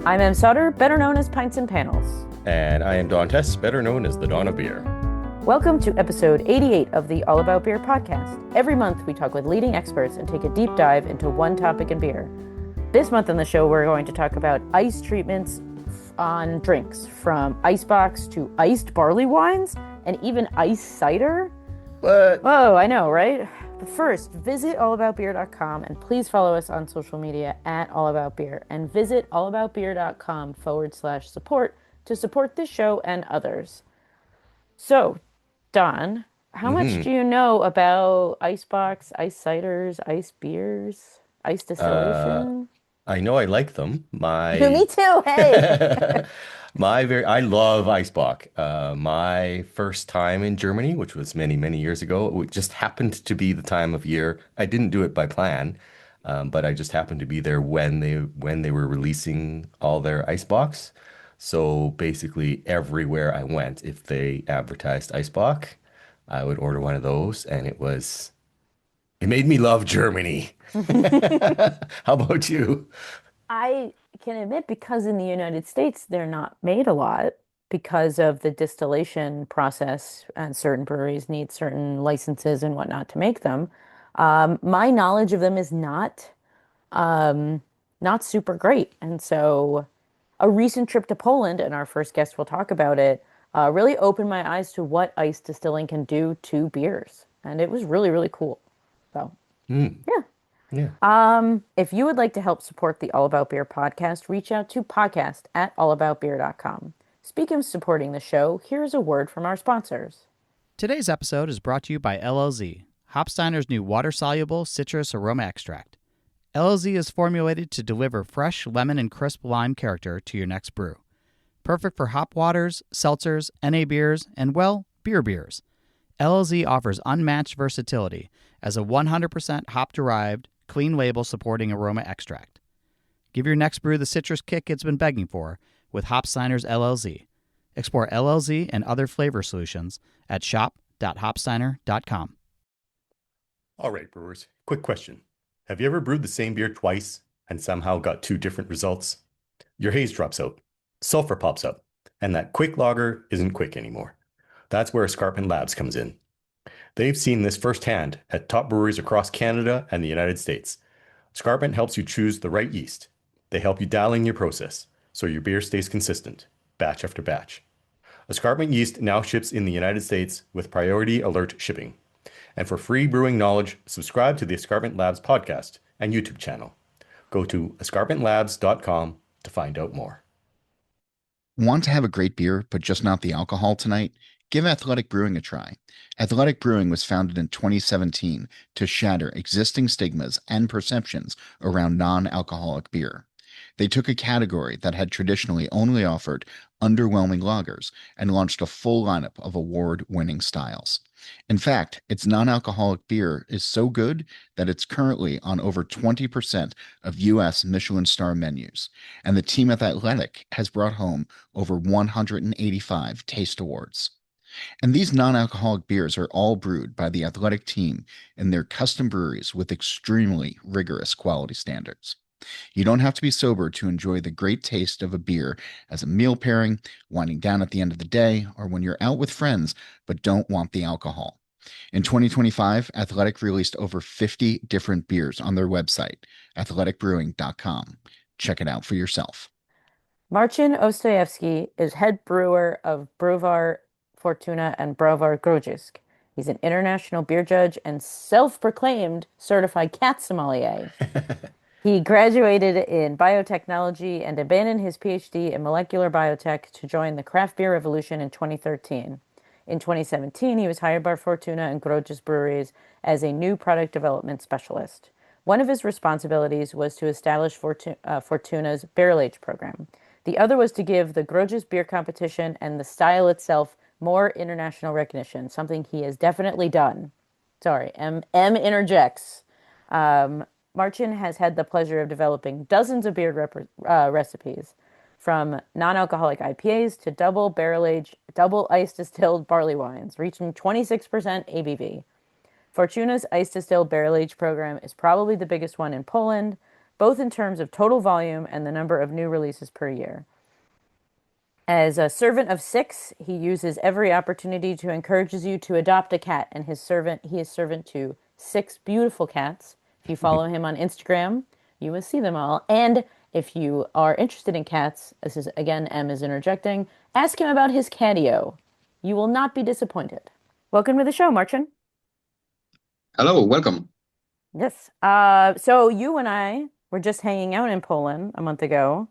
I'm Em Sutter, better known as Pints and Panels. And I am Don Tess, better known as the Dawn of Beer. Welcome to episode 88 of the All About Beer podcast. Every month, we talk with leading experts and take a deep dive into one topic in beer. This month on the show, we're going to talk about ice treatments on drinks, from icebox to iced barley wines, and even ice cider. But Whoa, I know, right? But first, visit allaboutbeer.com and please follow us on social media at allaboutbeer and visit allaboutbeer.com/support to support this show and others. So, Don, how much do you know about icebox, ice ciders, ice beers, ice uh, distillation? I know I like them. Me too. Hey. I love Eisbock. My first time in Germany, which was many, many years ago, it just happened to be the time of year. I didn't do it by plan, but I just happened to be there when they were releasing all their Eisbocks. So basically, everywhere I went, if they advertised Eisbock, I would order one of those, and it made me love Germany. How about you? I can admit, because in the United States they're not made a lot because of the distillation process, and certain breweries need certain licenses and whatnot to make them. My knowledge of them is um, not super great, and so a recent trip to Poland, and our first guest will talk about it, really opened my eyes to what ice distilling can do to beers, and it was really, really cool. So, Hmm. yeah. Yeah. If you would like to help support the All About Beer podcast, reach out to podcast@allaboutbeer.com. Speaking of supporting the show, here's a word from our sponsors. Today's episode is brought to you by LLZ, Hopsteiner's new water-soluble citrus aroma extract. LLZ is formulated to deliver fresh lemon and crisp lime character to your next brew. Perfect for hop waters, seltzers, NA beers, and, well, beer beers. LLZ offers unmatched versatility as a 100% hop-derived, clean label supporting aroma extract. Give your next brew the citrus kick it's been begging for with Hopsteiner's LLZ. Explore LLZ and other flavor solutions at shop.hopsteiner.com. All right, brewers. Quick question. Have you ever brewed the same beer twice and somehow got two different results? Your haze drops out, sulfur pops up, and that quick lager isn't quick anymore. That's where Escarpment Labs comes in. They've seen this firsthand at top breweries across Canada and the United States. Escarpment helps you choose the right yeast. They help you dial in your process so your beer stays consistent, batch after batch. Escarpment yeast now ships in the United States with priority alert shipping. And for free brewing knowledge, subscribe to the Escarpment Labs podcast and YouTube channel. Go to escarpmentlabs.com to find out more. Want to have a great beer, but just not the alcohol tonight? Give Athletic Brewing a try. Athletic Brewing was founded in 2017 to shatter existing stigmas and perceptions around non-alcoholic beer. They took a category that had traditionally only offered underwhelming lagers and launched a full lineup of award-winning styles. In fact, its non-alcoholic beer is so good that it's currently on over 20% of U.S. Michelin star menus, and the team at Athletic has brought home over 185 taste awards. And these non-alcoholic beers are all brewed by the Athletic team in their custom breweries with extremely rigorous quality standards. You don't have to be sober to enjoy the great taste of a beer as a meal pairing, winding down at the end of the day, or when you're out with friends but don't want the alcohol. In 2025, Athletic released over 50 different beers on their website, athleticbrewing.com. Check it out for yourself. Marcin Ostojewski is head brewer of Browar Fortuna and Browar Grodzisk. He's an international beer judge and self-proclaimed certified cat sommelier. He graduated in biotechnology and abandoned his PhD in molecular biotech to join the craft beer revolution in 2013. In 2017, he was hired by Fortuna and Grodzisk breweries as a new product development specialist. One of his responsibilities was to establish Fortuna's barrel age program. The other was to give the Grodzisk beer competition and the style itself more international recognition, something he has definitely done. Sorry, M interjects. Marcin has had the pleasure of developing dozens of beer recipes, from non-alcoholic IPAs to double barrel-aged, double ice distilled barley wines, reaching 26% ABV. Fortuna's ice distilled barrel-aged program is probably the biggest one in Poland, both in terms of total volume and the number of new releases per year. As a servant of six, he uses every opportunity to encourages you to adopt a cat, and he is servant to six beautiful cats. If you follow him on Instagram, you will see them all. And if you are interested in cats, this is again M is interjecting, ask him about his catio. You will not be disappointed. Welcome to the show, Marcin. Hello, welcome. Yes. So you and I were just hanging out in Poland a month ago.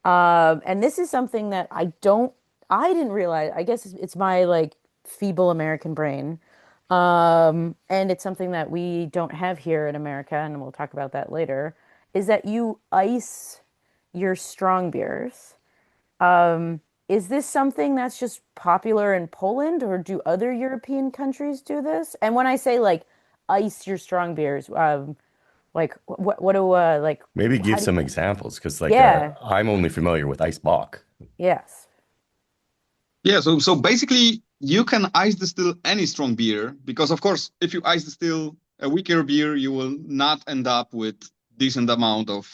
And this is something that I didn't realize. I guess it's my like feeble American brain. And it's something that we don't have here in America, and we'll talk about that later, is that you ice your strong beers. Is this something that's just popular in Poland, or do other European countries do this? And when I say like ice your strong beers, like what do like Maybe how give do some you, examples because yeah, I'm only familiar with Eisbock. yes. Yeah, so basically you can ice distill any strong beer because of course if you ice distill a weaker beer, you will not end up with decent amount of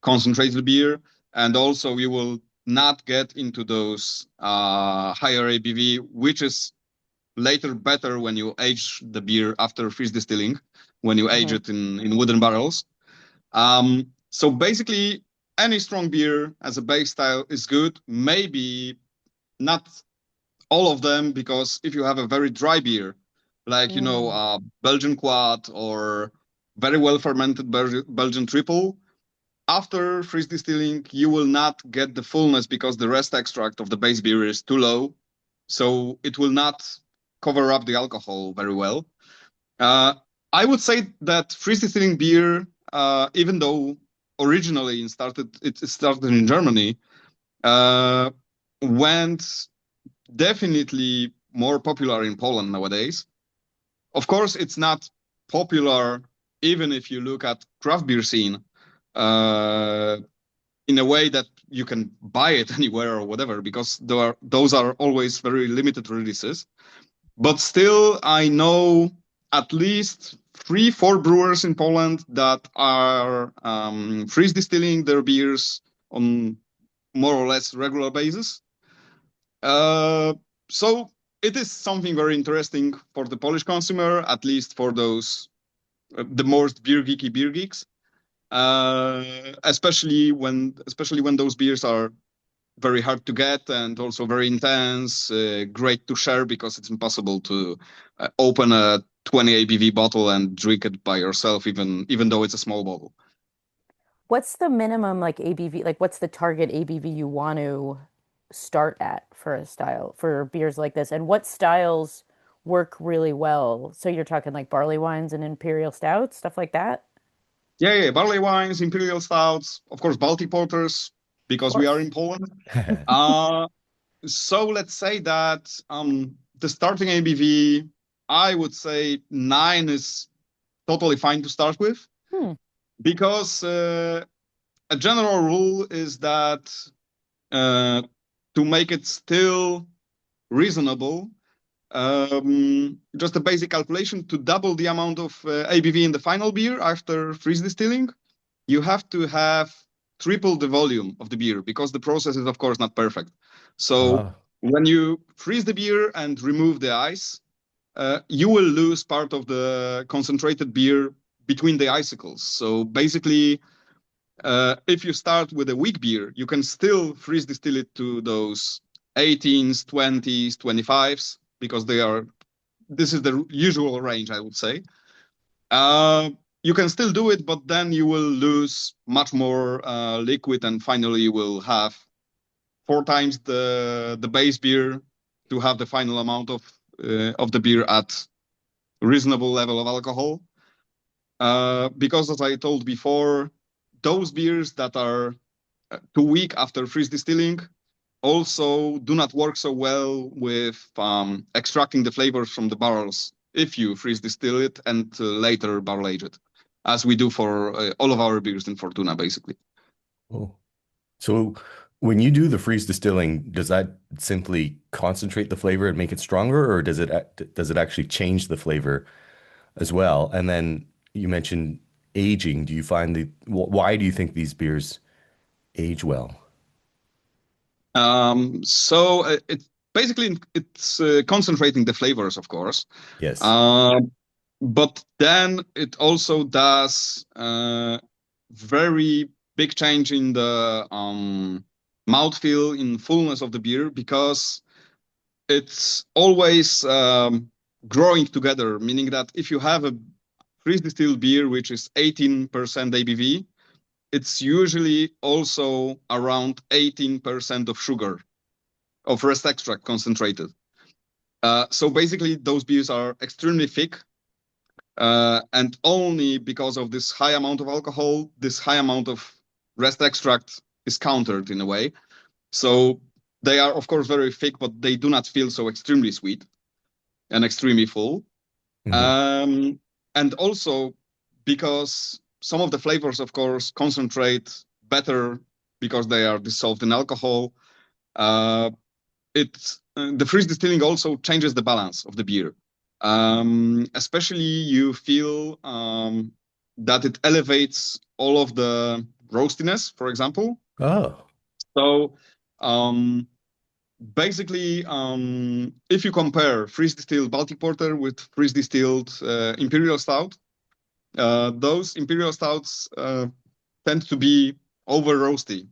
concentrated beer, and also you will not get into those higher ABV, which is later better when you age the beer after freeze distilling, when you age Hmm. it in wooden barrels. So basically, any strong beer as a base style is good. Maybe not all of them, because if you have a very dry beer, like Mm. Belgian quad or very well fermented Belgian triple, after freeze distilling, you will not get the fullness because the rest extract of the base beer is too low. So it will not cover up the alcohol very well. Uh, I would say that freeze distilling beer, even though originally it started in Germany, uh, went definitely more popular in Poland nowadays. Of course, it's not popular even if you look at craft beer scene uh, in a way that you can buy it anywhere or whatever, because those are always very limited releases. But still, I know at least 3, 4 brewers in Poland that are freeze distilling their beers on more or less regular basis. Uh, so it is something very interesting for the Polish consumer, at least for those the most beer geeks, especially when those beers are very hard to get and also very intense, great to share because it's impossible to open a 20 ABV bottle and drink it by yourself, even though it's a small bottle. What's the minimum like ABV, like what's the target ABV you want to start at for a style for beers like this? And what styles work really well? So you're talking like barley wines and imperial stouts, stuff like that? Yeah, barley wines, imperial stouts, of course, Baltic porters, Of because we are course. in Poland. Uh, so let's say that the starting ABV, I would say 9 is totally fine to start with, Hmm. because a general rule is that uh, to make it still reasonable, just a basic calculation, to double the amount of ABV in the final beer after freeze distilling, you have to have triple the volume of the beer, because the process is of course not perfect. So Ah, when you freeze the beer and remove the ice, you will lose part of the concentrated beer between the icicles. So basically, if you start with a weak beer, you can still freeze distill it to those 18s, 20s, 25s, because this is the usual range, I would say. Uh, you can still do it, but then you will lose much more liquid, and finally you will have 4 times the base beer to have the final amount of the beer at reasonable level of alcohol. Because as I told before, those beers that are too weak after freeze distilling also do not work so well with extracting the flavors from the barrels if you freeze distill it and later barrel age it, as we do for all of our beers in Fortuna, basically. oh. So when you do the freeze distilling, does that simply concentrate the flavor and make it stronger, or does it actually change the flavor as well? And then you mentioned aging do you find why do you think these beers age well? It's basically concentrating the flavors, of course. Yes. Uh, but then it also does very big change in the mouthfeel, in fullness of the beer, because it's always growing together, meaning that if you have a freeze distilled beer which is 18% ABV, it's usually also around 18% of sugar, of rest extract concentrated. So basically, those beers are extremely thick, and only because of this high amount of alcohol, this high amount of rest extract is countered in a way. So they are, of course, very thick, but they do not feel so extremely sweet and extremely full. Mhm. And also because some of the flavors, of course, concentrate better because they are dissolved in alcohol. The freeze distilling also changes the balance of the beer. Especially you feel that it elevates all of the roastiness, for example. Oh. So basically, if you compare freeze distilled Baltic Porter with freeze distilled Imperial Stout, those Imperial Stouts tend to be over roasty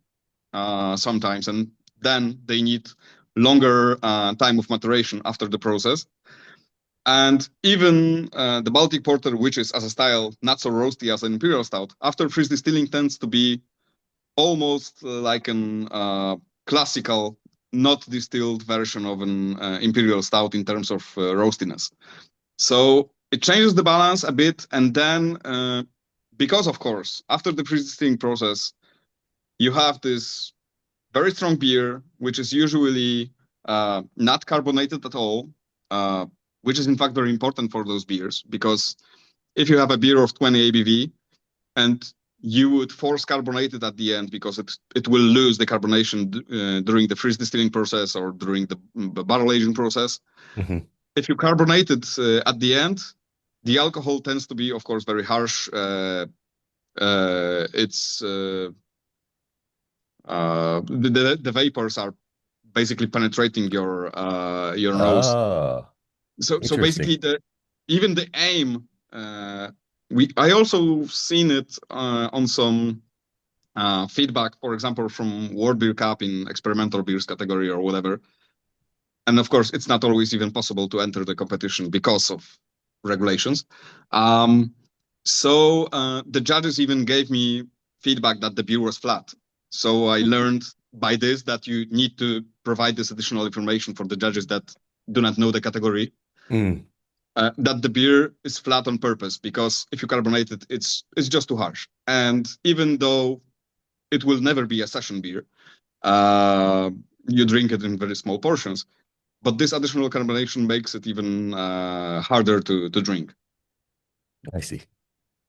sometimes, and then they need longer time of maturation after the process. And even the Baltic Porter, which is as a style not so roasty as an Imperial Stout, after freeze distilling tends to be almost like an classical, not distilled version of an Imperial Stout in terms of roastiness. So it changes the balance a bit, and then because, of course, after the freeze distilling process, you have this very strong beer, which is usually not carbonated at all, which is in fact very important for those beers, because if you have a beer of 20 ABV and you would force carbonate it at the end because it will lose the carbonation during the freeze distilling process or during the barrel aging process. Mhm. If you carbonate it at the end, the alcohol tends to be, of course, very harsh. It's the vapors are basically penetrating your nose. Oh, So interesting. basically even the aim I also seen it on some feedback, for example, from World Beer Cup in experimental beers category or whatever. And of course, it's not always even possible to enter the competition because of regulations. So the judges even gave me feedback that the beer was flat. So I learned by this that you need to provide this additional information for the judges that do not know the category, Mm, that the beer is flat on purpose, because if you carbonate it, it's just too harsh. And even though it will never be a session beer, uh, you drink it in very small portions. But this additional carbonation makes it even harder to drink. I see.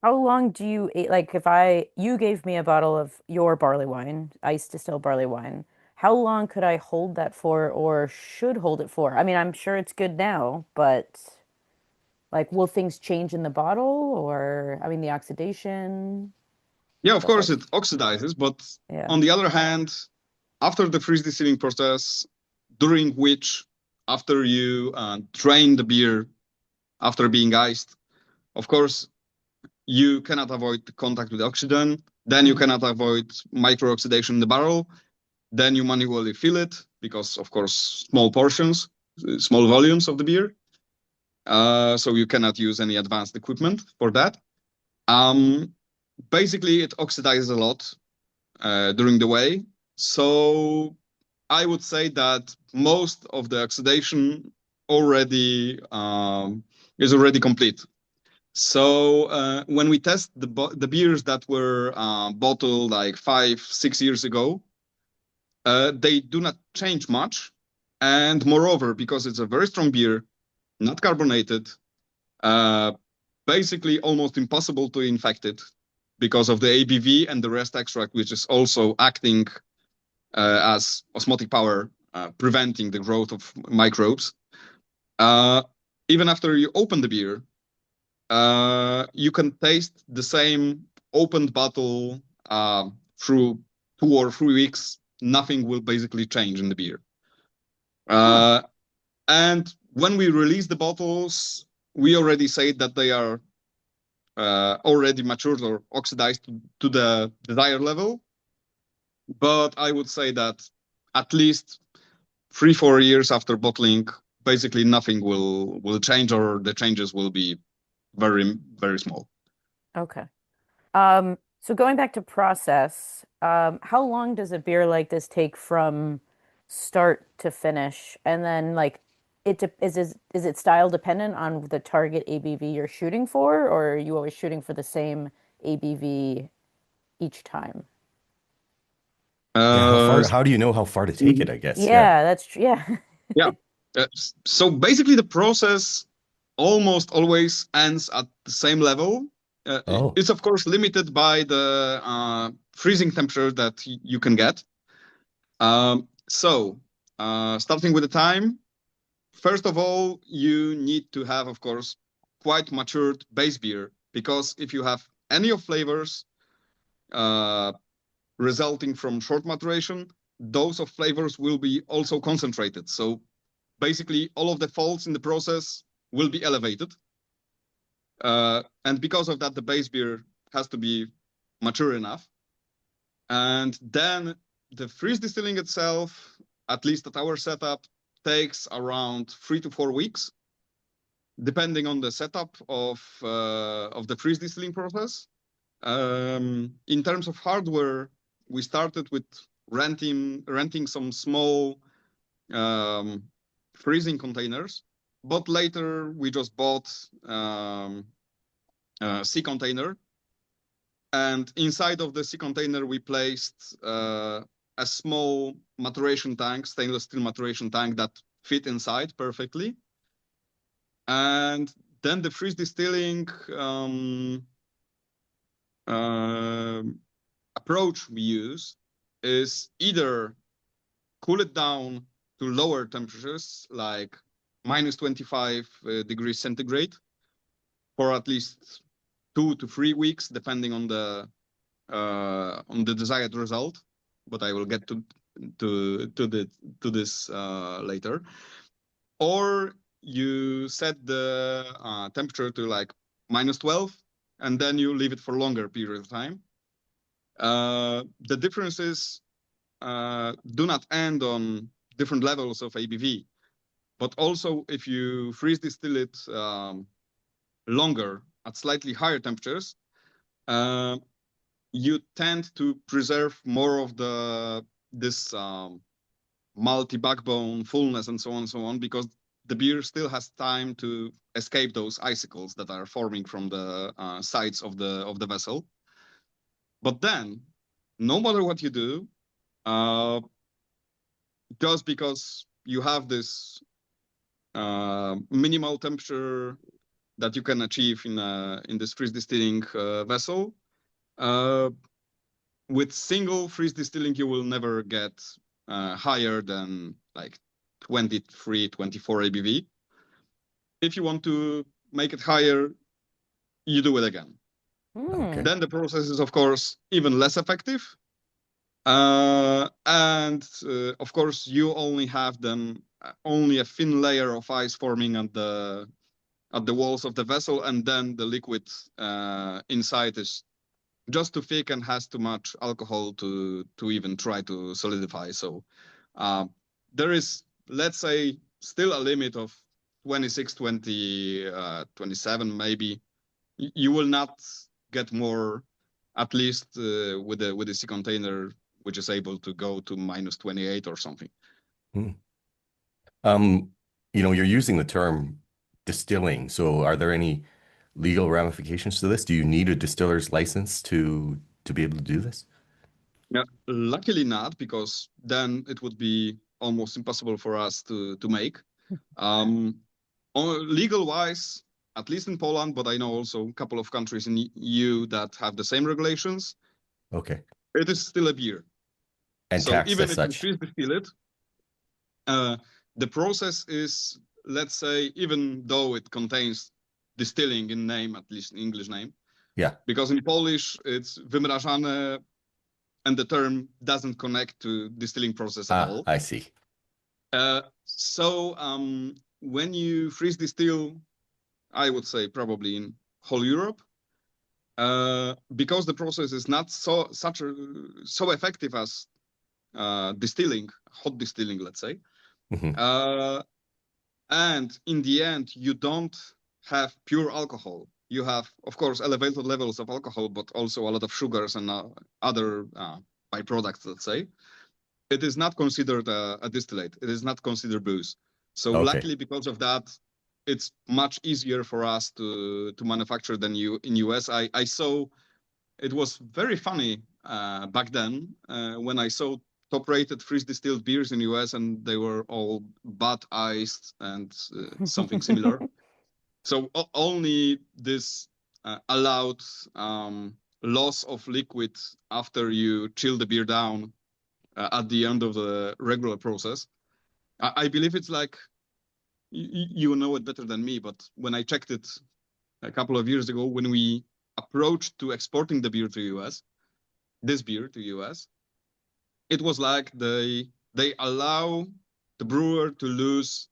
How long do you like if you gave me a bottle of your barley wine, ice distilled barley wine, how long could I hold that for or should hold it for? I mean, I'm sure it's good now, but like will things change in the bottle or I mean the oxidation, Yeah, of stuff course like it oxidizes, but yeah. on the other hand, after the freeze distilling process, during which after you drain the beer after being iced, of course you cannot avoid contact with oxygen. Then you Mhm. cannot avoid micro oxidation in the barrel. Then you manually fill it because, of course, small portions, small volumes of the beer. So you cannot use any advanced equipment for that. Um, Basically, it oxidizes a lot during the way. So I would say that most of the oxidation already is already complete. So when we test the beers that were bottled like 5, 6 years ago, they do not change much. And moreover, because it's a very strong beer, not carbonated, uh, basically almost impossible to infect it because of the ABV and the rest extract, which is also acting as osmotic power, preventing the growth of microbes. Uh, Even after you open the beer, you can taste the same opened bottle through 2 or 3 weeks. Nothing will basically change in the beer. And when we release the bottles, we already say that they are already matured or oxidized to the desired level. But I would say that at least 3-4 years after bottling, basically nothing will change, or the changes will be very, very small. Okay. So going back to process, how long does a beer like this take from start to finish? And then like is it style dependent on the target ABV you're shooting for, or are you always shooting for the same ABV each time? Yeah, Uh, how do you know how far to take it, I guess? Yeah. Yeah, that's true. Yeah. yeah. So basically, the process almost always ends at the same level. Oh, It's of course limited by the freezing temperature that you can get. So starting with the time, first of all, you need to have, of course, quite matured base beer, because if you have any of flavors uh, resulting from short maturation, those of flavors will be also concentrated. So basically, all of the faults in the process will be elevated. And because of that, the base beer has to be mature enough. And then the freeze distilling itself, at least at our setup, takes around 3 to 4 weeks, depending on the setup of the freeze distilling process. In terms of hardware, we started with renting some small freezing containers, but later we just bought a sea container, and inside of the sea container we placed a small maturation tank, stainless steel maturation tank that fit inside perfectly. And then the freeze distilling approach we use is either cool it down to lower temperatures, like minus 25 degrees centigrade, for at least 2 to 3 weeks, depending on the desired result. But I will get to this later. Or you set the temperature to like minus 12, and then you leave it for longer period of time. The differences do not end on different levels of ABV, but also if you freeze distill it longer at slightly higher temperatures, you tend to preserve more of this multi-backbone fullness and so on, because the beer still has time to escape those icicles that are forming from the sides of the vessel. But then, no matter what you do, just because you have this minimal temperature that you can achieve in this freeze distilling vessel, with single freeze distilling you will never get higher than like 23, 24 ABV. If you want to make it higher, you do it again. okay. Then the process is, of course, even less effective. And of course, you only have then only a thin layer of ice forming at the walls of the vessel, and then the liquid inside is just too thick and has too much alcohol to even try to solidify. So there is, let's say, still a limit of 26, 20, 27 maybe. You will not get more, at least with the sea container, which is able to go to minus 28 or something. You're using the term distilling. So are there any legal ramifications to this? Do you need a distiller's license to be able to do this? Yeah, luckily not, because then it would be almost impossible for us to make. Legal wise, at least in Poland, but I know also a couple of countries in EU that have the same regulations. Okay. It is still a beer. And So taxed even as if you such. freeze distill it, the process is, let's say, even though it contains distilling in name, at least in English name. Yeah. Because in Polish it's wymrażane, and the term doesn't connect to distilling process at all. I see. So when you freeze distill, I would say probably in whole Europe, because the process is not so effective as distilling, hot distilling, let's say. Mhm. And in the end, you don't have pure alcohol. You have, of course, elevated levels of alcohol, but also a lot of sugars and other byproducts, let's say. It is not considered a distillate. It is not considered booze. So Okay. luckily, because of that, it's much easier for us to manufacture than in US. I saw, it was very funny back then when I saw top-rated freeze distilled beers in US, and they were all butt iced and something similar. So only this allowed loss of liquid after you chill the beer down at the end of the regular process. I believe it's like, you know it better than me, but when I checked it a couple of years ago, when we approached to exporting the beer to US, this beer to US, it was like they allow the brewer to lose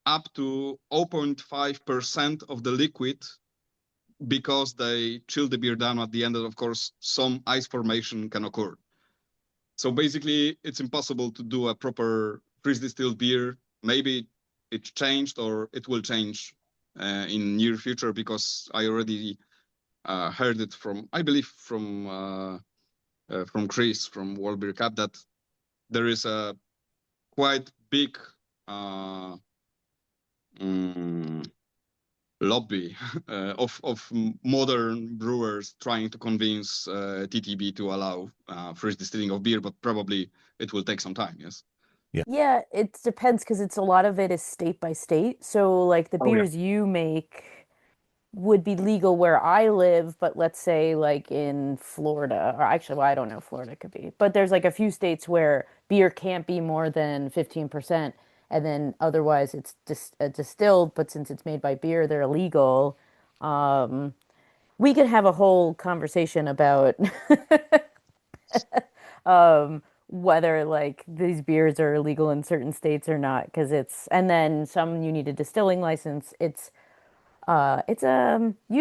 up to 0.5% of the liquid because they chill the beer down at the end, and of course some ice formation can occur. So basically it's impossible to do a proper freeze distilled beer. Maybe it changed or it will change in near future, because I already heard it from, I believe from Chris from World Beer Cup, that there is a quite big lobby of modern brewers trying to convince TTB to allow fresh distilling of beer, but probably it will take some time. Yes. Yeah, it depends because it's a lot of it is state by state. So like the Oh, yeah. beers you make would be legal where I live, but let's say like in Florida, or actually, well, I don't know, Florida could be, but there's like a few states where beer can't be more than 15%, and then otherwise it's distilled, but since it's made by beer, they're illegal. We could have a whole conversation about whether like these beers are illegal in certain states or not, because and then some you need a distilling license. You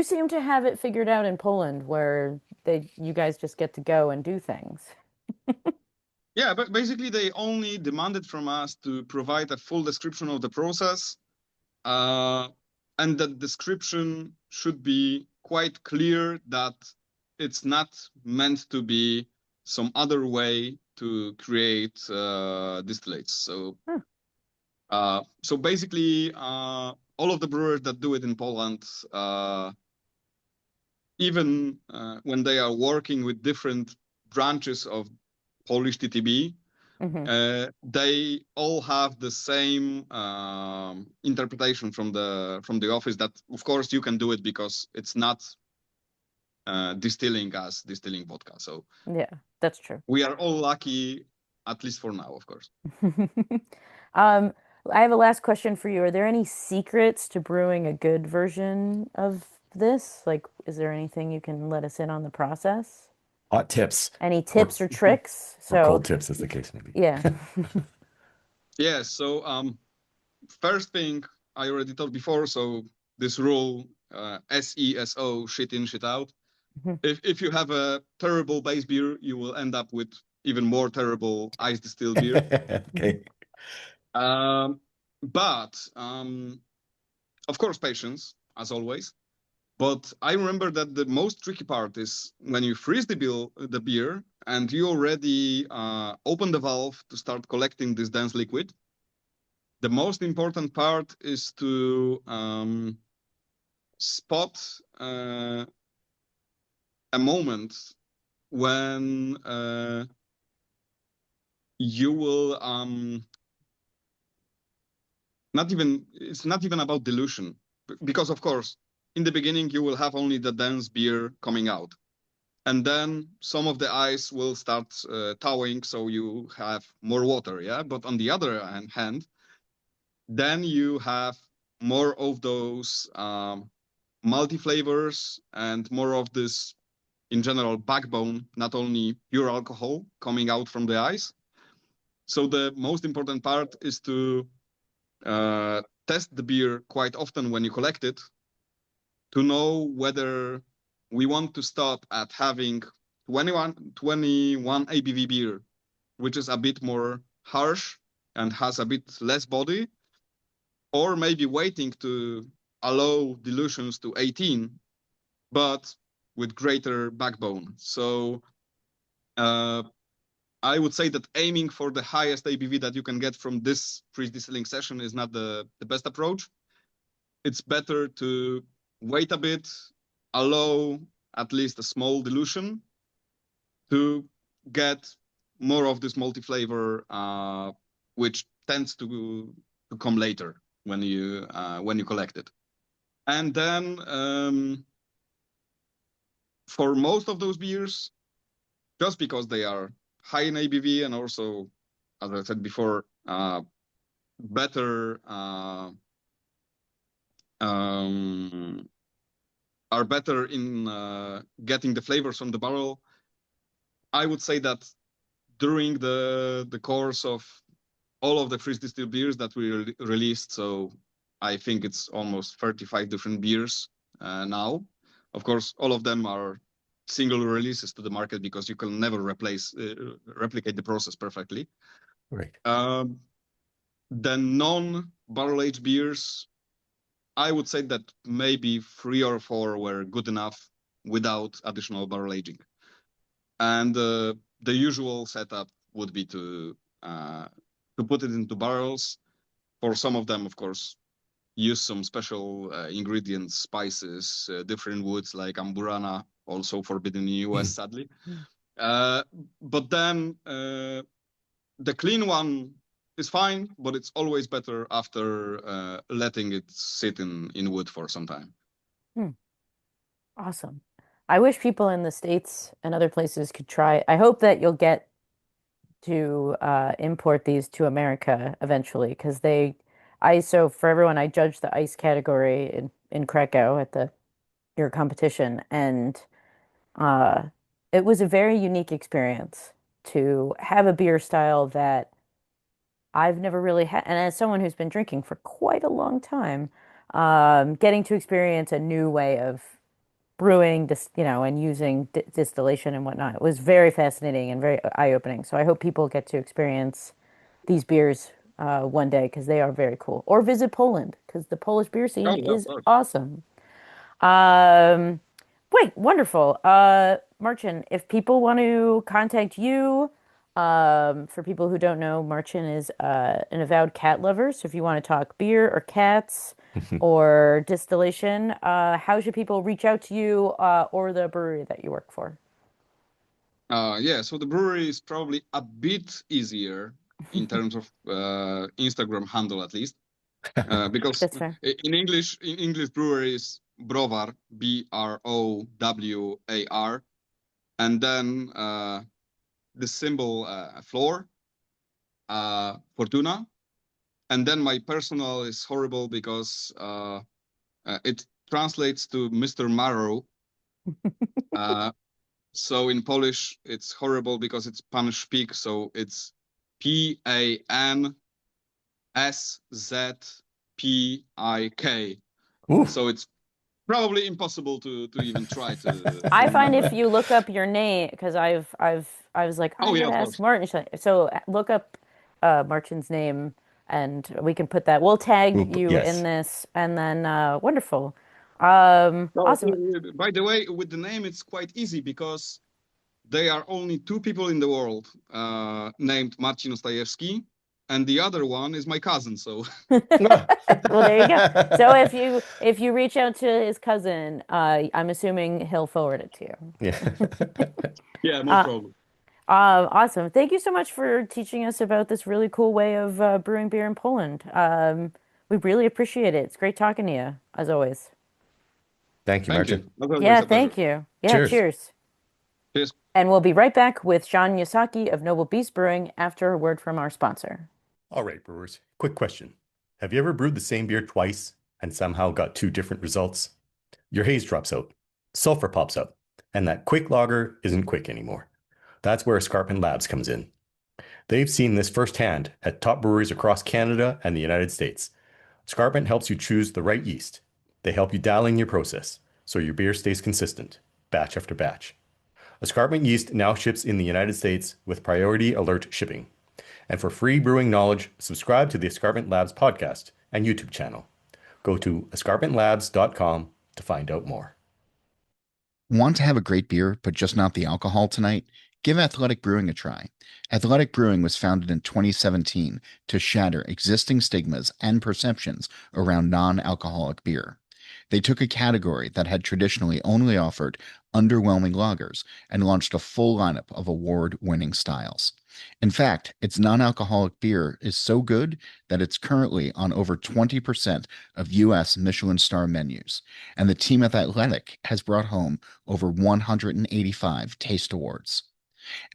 seem to have it figured out in Poland where you guys just get to go and do things. Yeah, but basically they only demanded from us to provide a full description of the process, and that description should be quite clear that it's not meant to be some other way to create distillates. So basically, all of the brewers that do it in Poland, even when they are working with different branches of Polish TTB, they all have the same interpretation from the office, that of course you can do it because it's not distilling as distilling vodka. So Yeah, that's true. we are all lucky, at least for now, of course. I have a last question for you. Are there any secrets to brewing a good version of this? Like, is there anything you can let us in on the process? Hot tips. Any tips or tricks? Or cold tips, as the case may be. Yeah. Yeah, so first thing I already told before, so this rule, SESO, shit in, shit out. If you have a terrible base beer, you will end up with even more terrible ice distilled beer. Okay. But of course, patience, as always. But I remember that the most tricky part is when you freeze the beer and you already open the valve to start collecting this dense liquid. The most important part is to spot a moment when you will it's not even about dilution, because of course in the beginning you will have only the dense beer coming out, and then some of the ice will start thawing, so you have more water. Yeah, but on the other hand, then you have more of those multi flavors and more of this, in general, backbone, not only pure alcohol coming out from the ice. So the most important part is to test the beer quite often when you collect it to know whether we want to stop at having 21 ABV beer, which is a bit more harsh and has a bit less body, or maybe waiting to allow dilutions to 18, but with greater backbone. So I would say that aiming for the highest ABV that you can get from this freeze distilling session is not the best approach. It's better to wait a bit, allow at least a small dilution to get more of this multi-flavor, which tends to come later when you collect it. And then for most of those beers, just because they are high in ABV and also, as I said before, better are better in getting the flavors from the barrel. I would say that during the course of all of the freeze distilled beers that we released, so I think it's almost 35 different beers now. Of course, all of them are single releases to the market because you can never replicate the process perfectly. Right. The non-barrel aged beers, I would say that maybe 3 or 4 were good enough without additional barrel aging. And the usual setup would be to put it into barrels. For some of them, of course, use some special ingredients, spices, different woods like amburana, also forbidden in the US, sadly. But then the clean one is fine, but it's always better after letting it sit in wood for some time. Awesome. I wish people in the States and other places could try. I hope that you'll get to import these to America eventually because so for everyone, I judged the ice category in Krakow at your competition, and uh, it was a very unique experience to have a beer style that I've never really had. And as someone who's been drinking for quite a long time, getting to experience a new way of brewing this, and using distillation and whatnot. It was very fascinating and very eye-opening. So I hope people get to experience these beers one day because they are very cool. Or visit Poland because the Polish beer scene Oh, is awesome. Um, Wait, wonderful. Marcin, if people want to contact you, for people who don't know, Marcin is an avowed cat lover. So if you want to talk beer or cats or distillation, how should people reach out to you or the brewery that you work for? Yeah, so the brewery is probably a bit easier in terms of Instagram handle, at least, because That's fair. in English brewery is browar, BROWAR, and then the symbol floor, Fortuna, and then my personal is horrible because it translates to Mr. Marrow. So in Polish, it's horrible because it's Pan Szpik, so it's PANSZPIK. Oof. So it's probably impossible to even try to I find remember if that. you look up your name, because I was like, Oh I yeah, gotta of ask course. Martin. So look up Martin's name, and we can put that. We'll tag you in Yes. this, and then wonderful, Well, awesome. by the way, with the name, it's quite easy because there are only 2 people in the world named Marcin Ostajewski, and the other one is my cousin. So Well, there you go. So if you reach out to his cousin, I'm assuming he'll forward it to you. Yeah. yeah, most Uh, probably. Awesome. Thank you so much for teaching us about this really cool way of brewing beer in Poland. We really appreciate it. It's great talking to you, as always. Thank you, Thank you. Martin. That's always Yeah, a pleasure. thank you. Yeah, Cheers. cheers. Cheers. And we'll be right back with Sean Yasaki of Noble Beast Brewing after a word from our sponsor. All right, brewers. Quick question. Have you ever brewed the same beer twice and somehow got 2 different results? Your haze drops out, sulfur pops up, and that quick lager isn't quick anymore. That's where Escarpment Labs comes in. They've seen this firsthand at top breweries across Canada and the United States. Escarpment helps you choose the right yeast. They help you dial in your process so your beer stays consistent, batch after batch. Escarpment yeast now ships in the United States with priority alert shipping. And for free brewing knowledge, subscribe to the Escarpment Labs podcast and YouTube channel. Go to escarpmentlabs.com to find out more. Want to have a great beer, but just not the alcohol tonight? Give Athletic Brewing a try. Athletic Brewing was founded in 2017 to shatter existing stigmas and perceptions around non-alcoholic beer. They took a category that had traditionally only offered underwhelming lagers and launched a full lineup of award-winning styles. In fact, its non-alcoholic beer is so good that it's currently on over 20% of U.S. Michelin star menus, and the team at Athletic has brought home over 185 taste awards.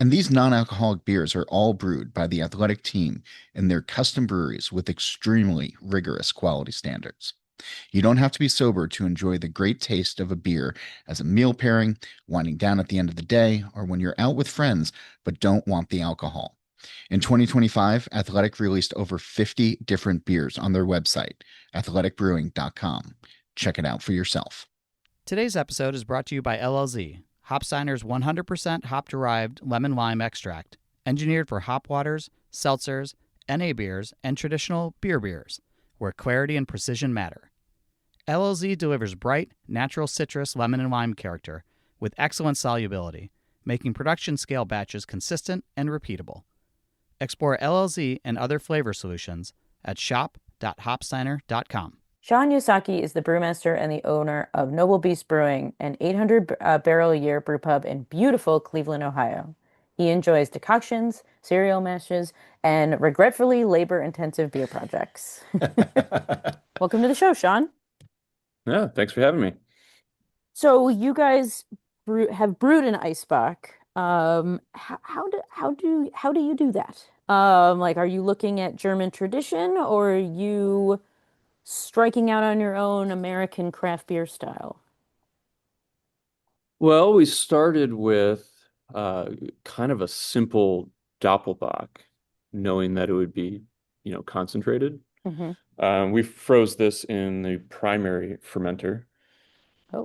And these non-alcoholic beers are all brewed by the Athletic team in their custom breweries with extremely rigorous quality standards. You don't have to be sober to enjoy the great taste of a beer as a meal pairing, winding down at the end of the day, or when you're out with friends but don't want the alcohol. In 2025, Athletic released over 50 different beers on their website, athleticbrewing.com. Check it out for yourself. Today's episode is brought to you by LLZ, Hopsteiner's 100% hop-derived lemon lime extract, engineered for hop waters, seltzers, NA beers, and traditional beers, where clarity and precision matter. LLZ delivers bright, natural citrus, lemon, and lime character with excellent solubility, making production scale batches consistent and repeatable. Explore LLZ and other flavor solutions at shop.hopsteiner.com. Sean Yosaki is the brewmaster and the owner of Noble Beast Brewing, an 800 barrel a year brew pub in beautiful Cleveland, Ohio. He enjoys decoctions, cereal mashes, and regretfully labor-intensive beer projects. Welcome to the show, Sean. Yeah, thanks for having me. So you guys have brewed an Eisbock. How do you do that? Like, are you looking at German tradition, or are you striking out on your own American craft beer style? Well, we started with kind of a simple doppelbock, knowing that it would be, concentrated. Mm-hmm. We froze this in the primary fermenter, Oh,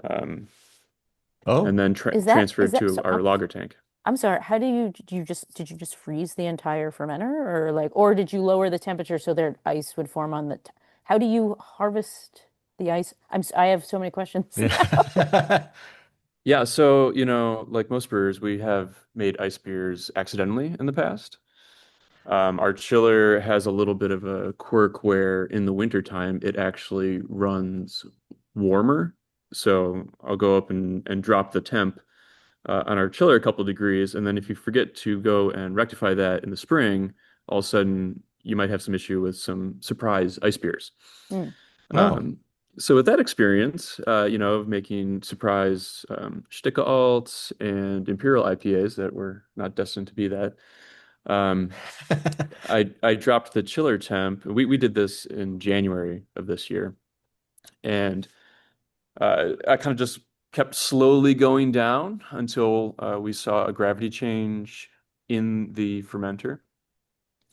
and then transferred to our lager tank. I'm sorry. How did you just freeze the entire fermenter, or did you lower the temperature so their ice would form on the how do you harvest the ice? I have so many questions. Yeah. Yeah, so, like most brewers, we have made ice beers accidentally in the past. Our chiller has a little bit of a quirk where in the wintertime it actually runs warmer. So I'll go up and drop the temp on our chiller a couple of degrees, and then if you forget to go and rectify that in the spring, all of a sudden you might have some issue with some surprise ice beers. Mm. Oh. So with that experience, of making surprise Sticka Alts and Imperial IPAs that were not destined to be that, I dropped the chiller temp. We did this in January of this year, and I kind of just kept slowly going down until we saw a gravity change in the fermenter.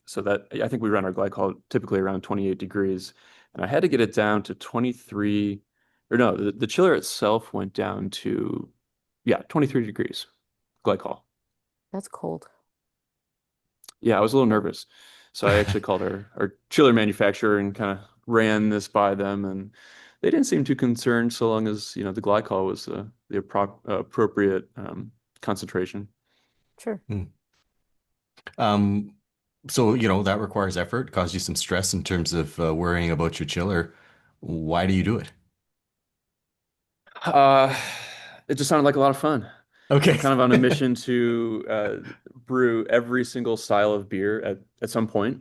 So that I think we run our glycol typically around 28 degrees, and I had to get it down to 23, or no, the chiller itself went down to 23 degrees glycol. That's cold. Yeah, I was a little nervous. So I actually called our chiller manufacturer and kind of ran this by them, and they didn't seem too concerned so long as, the glycol was the appropriate concentration. Sure. So, that requires effort, caused you some stress in terms of worrying about your chiller. Why do you do it? It just sounded like a lot of fun. Okay. I'm kind of on a mission to brew every single style of beer at some point.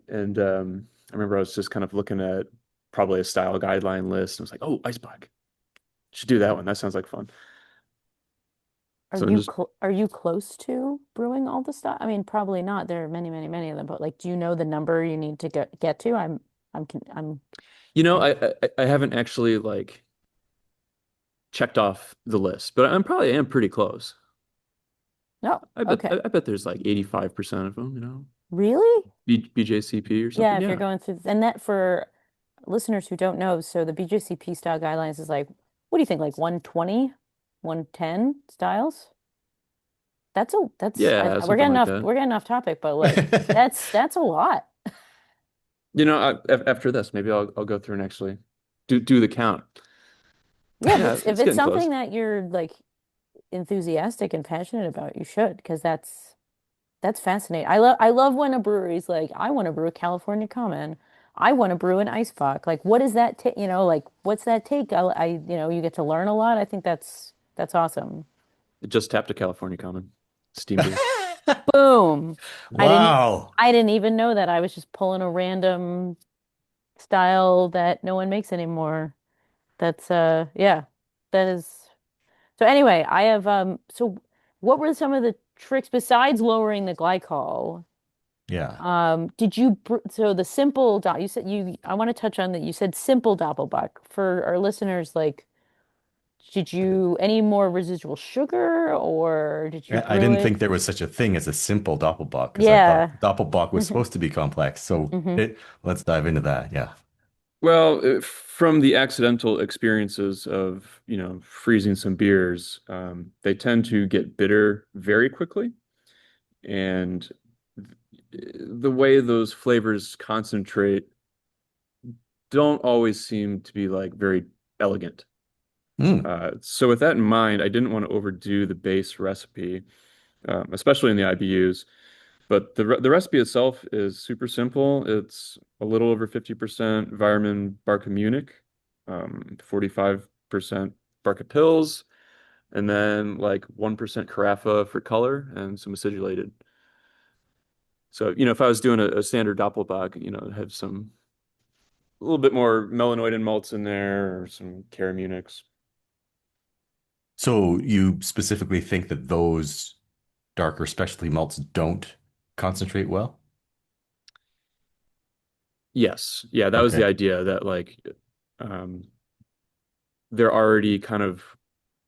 And I remember I was just kind of looking at probably a style guideline list and was like, oh, Eisbock. Should do that one. That sounds like fun. Are you close to brewing all the stuff? I mean, probably not. There are many, many, many of them, but do you know the number you need to get to? I'm I haven't actually checked off the list, but I am pretty close. No. Okay. I bet there's like 85% of them, you know, Really? BJCP or Yeah, something. if you're Yeah. going through, and that for listeners who don't know, so the BJCP style guidelines is like, what do you think, like 120, 110 styles? Yeah, something like that. we're getting off topic, but like that's a lot. You know, after this, maybe I'll go through and actually do the count. Yeah, Yeah, if it's it's getting something close. that you're like enthusiastic and passionate about, you should, because that's fascinating. I love when a brewery's like, I want to brew a California Common. I want to brew an Eisbock. Like, what does that take? Like, what's that take? You get to learn a lot. I think that's awesome. It just tapped a California Common steam beer. Boom. I didn't Wow. I didn't even know that. I was just pulling a random style that no one makes anymore. That's yeah. That is so anyway, I have so what were some of the tricks besides lowering the glycol? Yeah. So the simple dot you said you I want to touch on that you said simple doppelbock for our listeners, like did you any more residual sugar or did you I brew didn't it? think there was such a thing as a simple doppelbock because I Yeah. thought doppelbock was supposed to be complex. So Hmm. let's dive into that. Yeah. Well, from the accidental experiences of, freezing some beers, they tend to get bitter very quickly. And the way those flavors concentrate don't always seem to be like very elegant. Mm. So with that in mind, I didn't want to overdo the base recipe, especially in the IBUs. But the recipe itself is super simple. It's a little over 50% Weirmann Barca Munich, 45% Barca Pils, and then like 1% Carafa for color and some acidulated. So, if I was doing a standard Doppelbock, it'd have some a little bit more melanoid and malts in there or some Cara Munichs. So you specifically think that those darker specialty malts don't concentrate well? Yes. Yeah, that was the Okay. idea that like um they're already kind of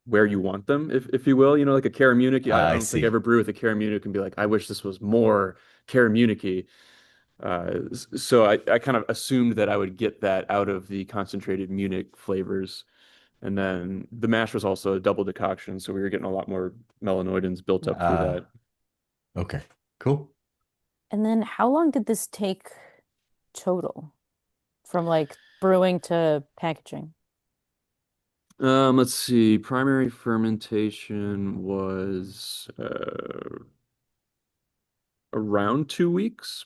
where you want them, if you will. Like a Cara Munich. I I don't think I see. ever brew with a Cara Munich and be like, I wish this was more Cara Munich-y. So I kind of assumed that I would get that out of the concentrated Munich flavors. And then the mash was also a double decoction, so we were getting a lot more melanoidins built up through Uh, that. okay. Cool. And then how long did this take total from like brewing to packaging? Let's see. Primary fermentation was around 2 weeks.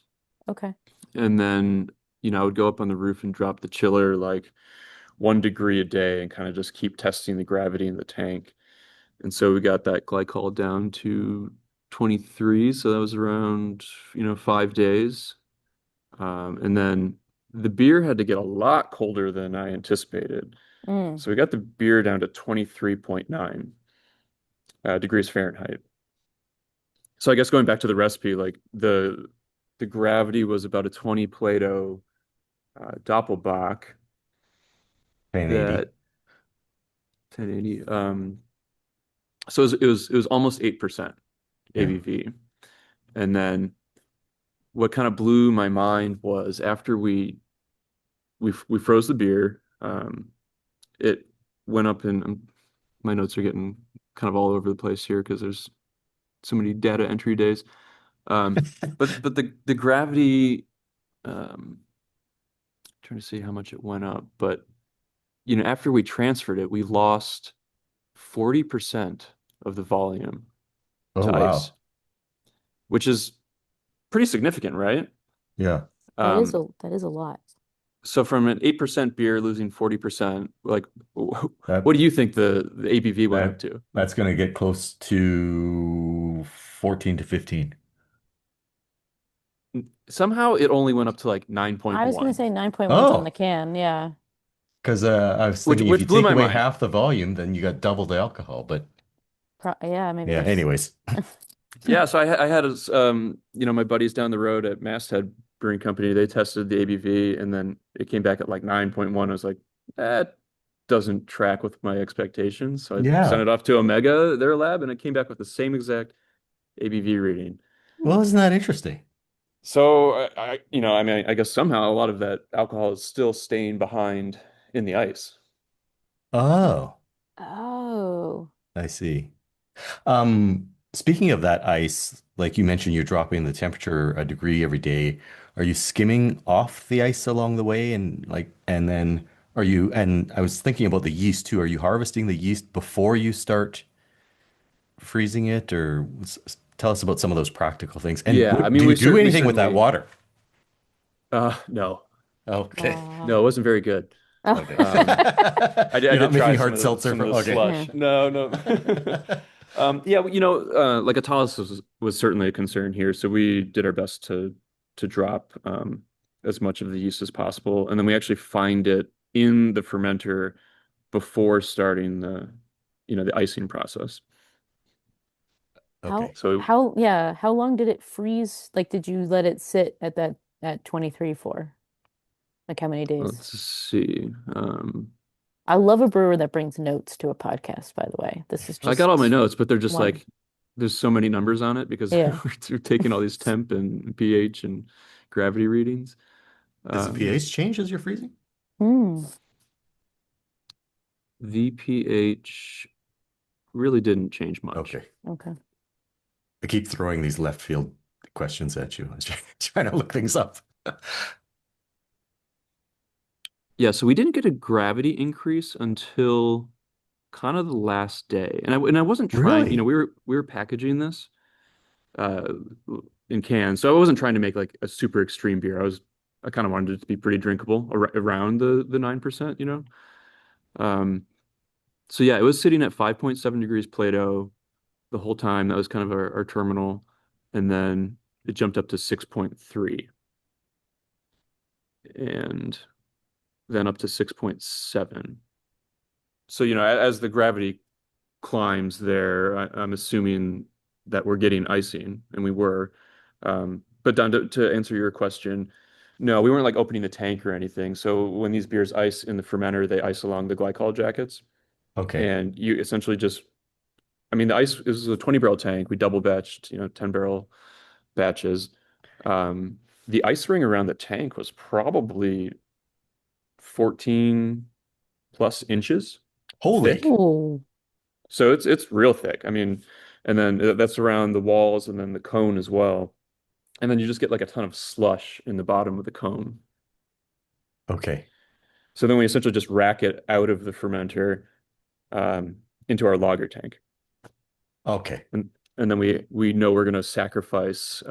Okay. And then, I would go up on the roof and drop the chiller like 1 degree a day and kind of just keep testing the gravity in the tank. And so we got that glycol down to 23. So that was around, 5 days. And then the beer had to get a lot colder than I anticipated. Mm. So we got the beer down to 23.9 degrees Fahrenheit. So I guess going back to the recipe, like the gravity was about a 20 Plato Doppelbock 1080. that 1080. So it was almost 8% Yeah. ABV. And then what kind of blew my mind was after we froze the beer, it went up and my notes are getting kind of all over the place here because there's so many data entry days. But the gravity, trying to see how much it went up, but after we transferred it, we lost 40% of the volume Oh, to ice, wow. which is pretty significant, right? Yeah. Um, That is a lot. so from an 8% beer losing 40%, like That what do you think the ABV went up that to? that's going to get close to 14 to 15. Somehow it only went up to like I was gonna 9.1, say 9.1's on the Oh, can. Yeah. because I was which thinking if you which blew take my away mind. half the volume, then you got double the alcohol. But Yeah, maybe yeah, there's anyways. Yeah, so I had my buddies down the road at Masthead Brewing Company. They tested the ABV and then it came back at like 9.1. I was like, doesn't track with my expectations. So I sent Yeah. it off to Omega, their lab, and it came back with the same exact ABV reading. Well, isn't that interesting? So I mean, I guess somehow a lot of that alcohol is still staying behind in the ice. Oh, Oh. I see. Speaking of that ice, like you mentioned, you're dropping the temperature a degree every day. Are you skimming off the ice along the way and then and I was thinking about the yeast too. Are you harvesting the yeast before you start freezing it tell us about some of those practical things. And Yeah, I mean, do you do we anything with that certainly water? no. Okay. No, it wasn't very good. Oh. Okay. Um, I You're not did try making hard seltzer some of for the okay. Yeah. slush. No, no. Yeah, like autolysis was certainly a concern here, so we did our best to drop as much of the yeast as possible, and then we actually find it in the fermenter before starting the icing process. Okay. So How long did it freeze? Like, did you let it sit at that at 23 for? Like how many days? let's see. I love a brewer that brings notes to a podcast, by the way. This is I got all my just notes, but they're just one. like there's so many numbers on it because Yeah. we're taking all these temp and pH and gravity readings. Does the Um, pH change as you're freezing? Hmm. the pH really didn't change much. Okay. Okay. I keep throwing these left field questions at you. I was trying to look things up. Yeah, so we didn't get a gravity increase until kind of the last day. And I wasn't trying, Really? we were packaging this uh in cans. So I wasn't trying to make like a super extreme beer. I kind of wanted it to be pretty drinkable around the 9%. Um so yeah, it was sitting at 5.7 degrees Plato the whole time. That was kind of our terminal. And then it jumped up to 6.3 and then up to 6.7. So, as the gravity climbs there, I'm assuming that we're getting icing, and we were. But Don, to answer your question, no, we weren't like opening the tank or anything. So when these beers ice in the fermenter, they ice along the glycol jackets, Okay. and you essentially just, I mean, the ice is a 20-barrel tank. We double batched, 10-barrel batches. Um, the ice ring around the tank was probably 14 plus inches Holy. thick. Oh, So it's real thick. I mean, and then that's around the walls and then the cone as well. And then you just get like a ton of slush in the bottom of the cone. Okay. So then we essentially just rack it out of the fermenter um, into our lager tank. Okay. And then we know we're going to sacrifice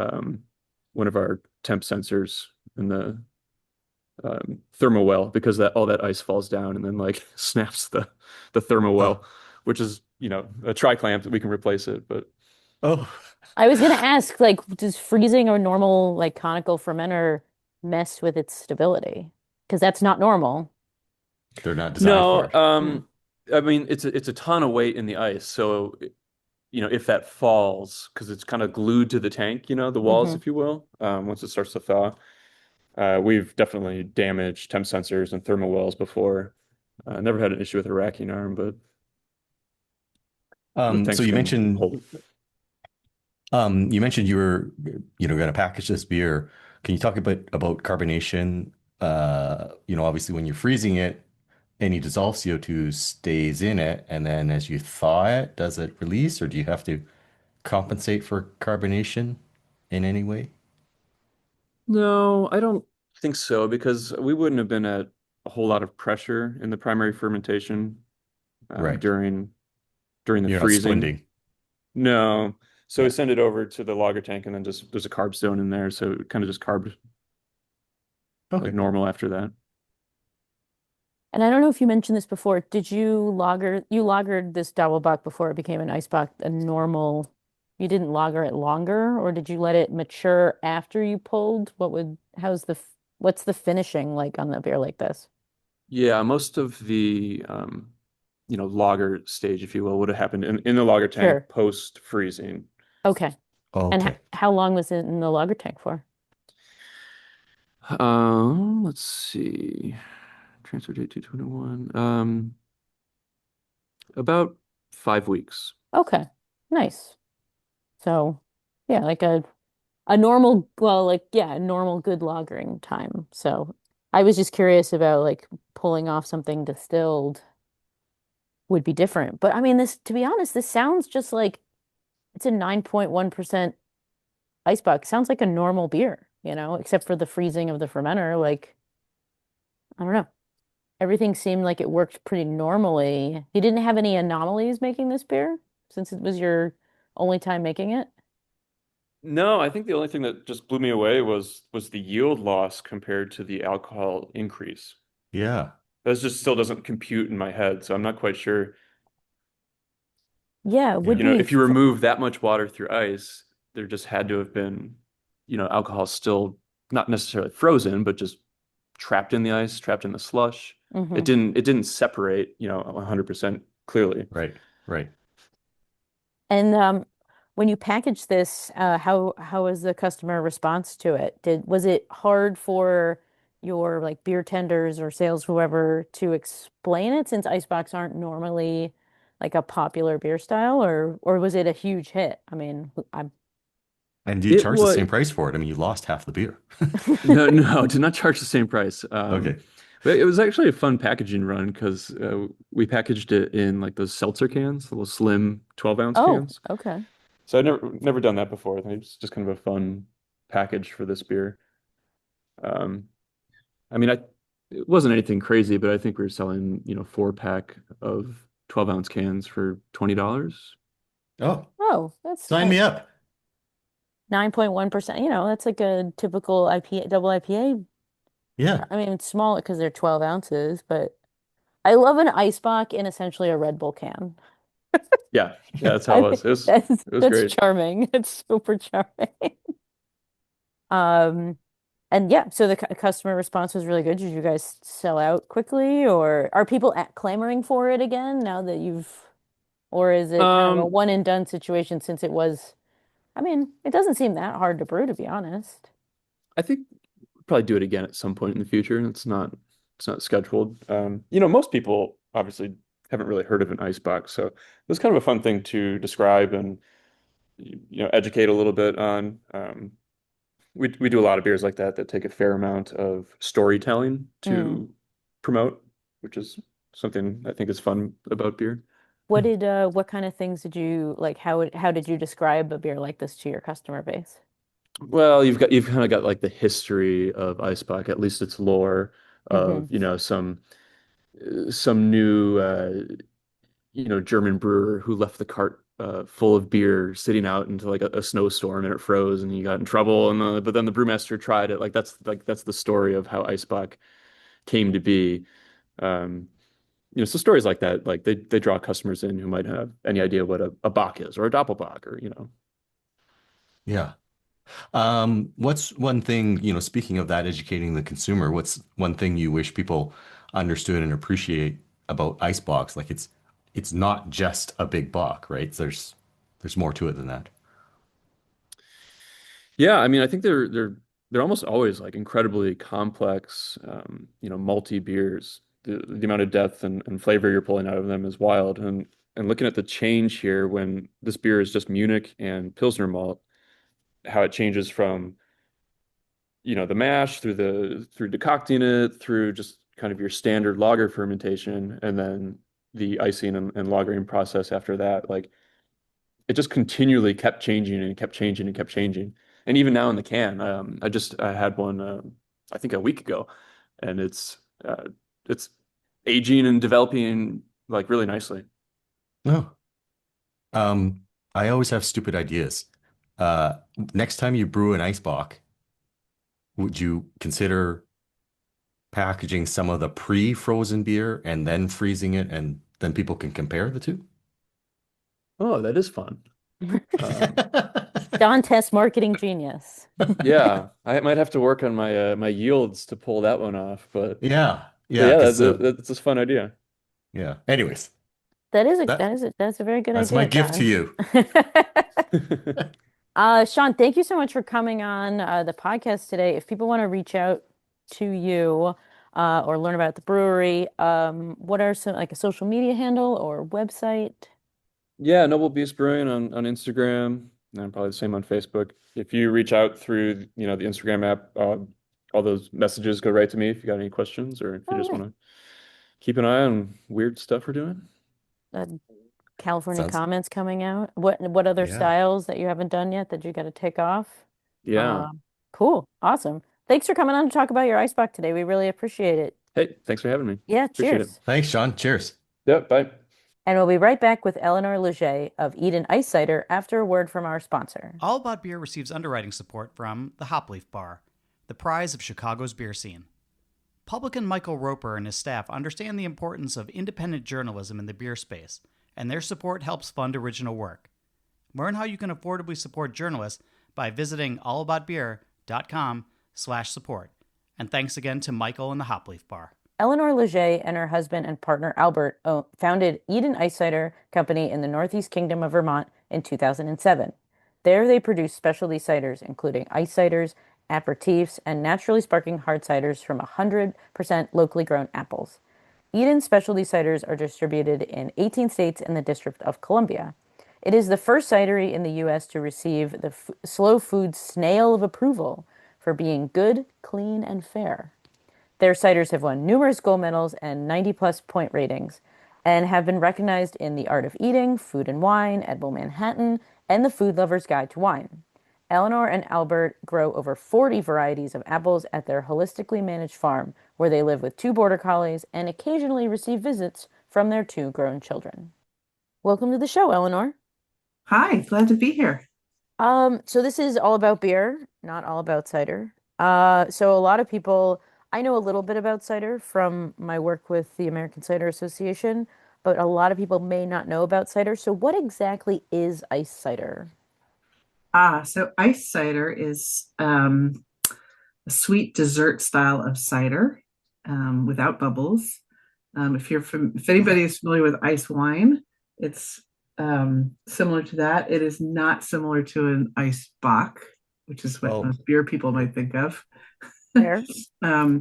one of our temp sensors in the thermo well because that all that ice falls down and then like snaps the thermo Oh. well, which is a tri-clamp that we can replace it. But Oh. I was gonna ask, like, does freezing a normal, like, conical fermenter mess with its stability? Because that's not normal. They're not designed for no, it. Hmm. I mean it's a ton of weight in the ice, so if that falls because it's kind of glued to the tank, the walls, Hmm. if you will, once it starts to thaw. We've definitely damaged temp sensors and thermal wells before. Never had an issue with a racking arm, but the So tanks can hold it. you mentioned you were going to package this beer. Can you talk a bit about carbonation? Obviously when you're freezing it, any dissolved CO2 stays in it, and then as you thaw it, does it release, or do you have to compensate for carbonation in any way? No, I don't think so because we wouldn't have been at a whole lot of pressure in the primary fermentation Right. during the You're not freezing. splending. No. So we Yeah. send it over to the lager tank and then just there's a carb zone in there, so it kind of just carbs like Okay. normal after that. And I don't know if you mentioned this before. Did you lagered this doppelbock before it became an Eisbock, a normal, you didn't lager it longer, or did you let it mature after you pulled? What's the finishing like on the beer like this? Yeah, most of the lager stage, if you will, would have happened in the lager tank Sure. post freezing. Okay. And Okay. how long was it in the lager tank for? Let's see. Transfer date 221. About 5 weeks. Okay, nice. So, yeah, like a normal, well, like yeah, a normal good lagering time. So, I was just curious about like pulling off something distilled would be different. But I mean, this, to be honest, this sounds just like it's a 9.1% Eisbock. Sounds like a normal beer, except for the freezing of the fermenter. Like, I don't know. Everything seemed like it worked pretty normally. You didn't have any anomalies making this beer since it was your only time making it? No, I think the only thing that just blew me away was the yield loss compared to the alcohol increase. Yeah. That just still doesn't compute in my head, so I'm not quite sure. Yeah, it would Yeah. be. If you remove that much water through ice, there just had to have been, alcohol still not necessarily frozen, but just trapped in the ice, trapped in the slush. It Mhm. didn't separate, 100% clearly. Right. Right. And when you package this, how was the customer response to it? Was it hard for your like beer tenders or sales whoever to explain it since icebox aren't normally like a popular beer style, or was it a huge hit? I mean, I'm And do you It charge the was same price for it? I mean, you lost half the beer. no, no, did not charge the same price. Okay. But it was actually a fun packaging run because we packaged it in like those seltzer cans, little slim 12-ounce Oh, cans. okay. So I'd never done that before. I think it's just kind of a fun package for this beer. Um, I mean, it wasn't anything crazy, but I think we were selling, 4 pack of 12-ounce cans for $20. Oh, Oh, that's sign me up. 9.1%. That's like a typical IPA, double IPA. Yeah. I mean, it's smaller because they're 12 ounces, but I love an ice bock in essentially a Red Bull can. Yeah, yeah, that's how I it think was. It was that's it was that's great. charming. It's super charming. Um, and yeah, so the customer response was really good. Did you guys sell out quickly, or are people clamoring for it again now that or is it kind of a Um, one and done situation since it was, I mean, it doesn't seem that hard to brew, to be honest. I think we'll probably do it again at some point in the future. It's not scheduled. Most people obviously haven't really heard of an ice box, so it was kind of a fun thing to describe and educate a little bit on. We do a lot of beers like that take a fair amount of storytelling Mm. to promote, which is something I think is fun about beer. What kind of things did you like? How did you describe a beer like this to your customer base? Well, you've kind of got like the history of Eisbock, at least its lore Hmm. of, some new German brewer who left the cart full of beer sitting out into like a snowstorm and it froze and he got in trouble and but then the brewmaster tried it. Like that's the story of how Eisbock came to be. Um, so stories like that, like they draw customers in who might have any idea what a bock is or a doppelbock or. Yeah. What's one thing, speaking of that, educating the consumer, what's one thing you wish people understood and appreciate about Icebox? Like it's not just a big bock, right? There's more to it than that. Yeah, I mean, I think they're almost always like incredibly complex, multi beers. The amount of depth and flavor you're pulling out of them is wild. And looking at the change here when this beer is just Munich and Pilsner malt, how it changes from, the mash through decocting it, through just kind of your standard lager fermentation, and then the icing and lagering process after that. Like it just continually kept changing and kept changing and kept changing. And even now in the can, I had one I think a week ago, and it's aging and developing like really nicely. No. Um, I always have stupid ideas. Uh, Next time you brew an ice bock, would you consider packaging some of the pre-frozen beer and then freezing it, and then people can compare the two? Oh, that is fun. Um, John Test marketing genius. yeah, I might have to work on my yields to pull that one off, Yeah, but yeah, yeah, because that's a fun idea. yeah. Anyways, that That's a very good that's my idea, gift to John. you. Sean, thank you so much for coming on the podcast today. If people want to reach out to you, or learn about the brewery, what are some like a social media handle or website? Yeah, Noble Beast Brewing on Instagram, and probably the same on Facebook. If you reach out through, the Instagram app, all those messages go right to me if you got any questions or if you Oh, just yeah. want to keep an eye on weird stuff we're doing. Uh, California Sounds, comments coming out. What other yeah. styles that you haven't done yet that you got to take off? Yeah. Cool. Awesome. Thanks for coming on to talk about your Eisbock today. We really appreciate it. Hey, thanks for having me. Yeah, Appreciate it. cheers. Thanks, Sean. Cheers. Yep, bye. And we'll be right back with Eleanor Leger of Eden Ice Cider after a word from our sponsor. All About Beer receives underwriting support from the Hop Leaf Bar, the prize of Chicago's beer scene. Publican Michael Roper and his staff understand the importance of independent journalism in the beer space, and their support helps fund original work. Learn how you can affordably support journalists by visiting allaboutbeer.com/support. And thanks again to Michael and the Hop Leaf Bar. Eleanor Leger and her husband and partner Albert founded Eden Ice Cider Company in the Northeast Kingdom of Vermont in 2007. There they produce specialty ciders, including ice ciders, aperitifs, and naturally sparkling hard ciders from 100% locally grown apples. Eden specialty ciders are distributed in 18 states and the District of Columbia. It is the first cidery in the U.S. to receive the Slow Food Snail of Approval for being good, clean, and fair. Their ciders have won numerous gold medals and 90-plus point ratings and have been recognized in The Art of Eating, Food and Wine, Edible Manhattan, and The Food Lover's Guide to Wine. Eleanor and Albert grow over 40 varieties of apples at their holistically managed farm, where they live with 2 border collies and occasionally receive visits from their 2 grown children. Welcome to the show, Eleanor. Hi, glad to be here. So this is all about beer, not all about cider. So a lot of people, I know a little bit about cider from my work with the American Cider Association, but a lot of people may not know about cider. So what exactly is ice cider? So ice cider is a sweet dessert style of cider without bubbles. If anybody is familiar with ice wine, it's similar to that. It is not similar to an ice bock, which is what most beer people might think of. Fair.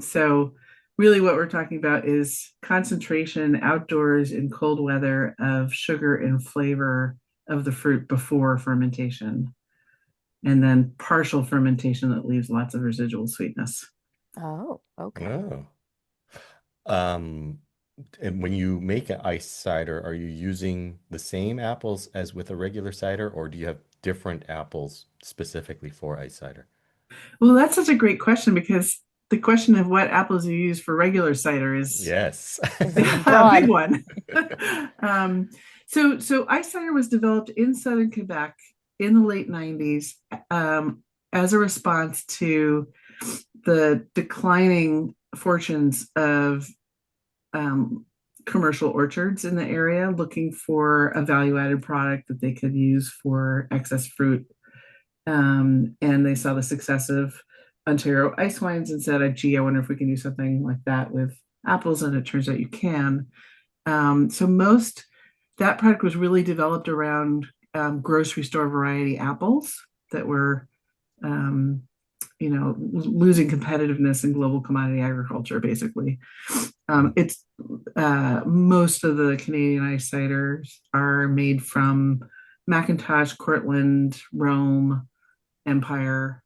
So really what we're talking about is concentration outdoors in cold weather of sugar and flavor of the fruit before fermentation, and then partial fermentation that leaves lots of residual sweetness. Oh, okay. Oh. And when you make an ice cider, are you using the same apples as with a regular cider, or do you have different apples specifically for ice cider? Well, that's such a great question, because the question of what apples you use for regular cider is Yes. a big one. So ice cider was developed in southern Quebec in the late 90s as a response to the declining fortunes of commercial orchards in the area, looking for a value-added product that they could use for excess fruit. And they saw the success of Ontario ice wines and said, gee, I wonder if we can do something like that with apples. And it turns out you can. That product was really developed around grocery store variety apples that were losing competitiveness in global commodity agriculture, basically. It's most of the Canadian ice ciders are made from McIntosh, Cortland, Rome, Empire,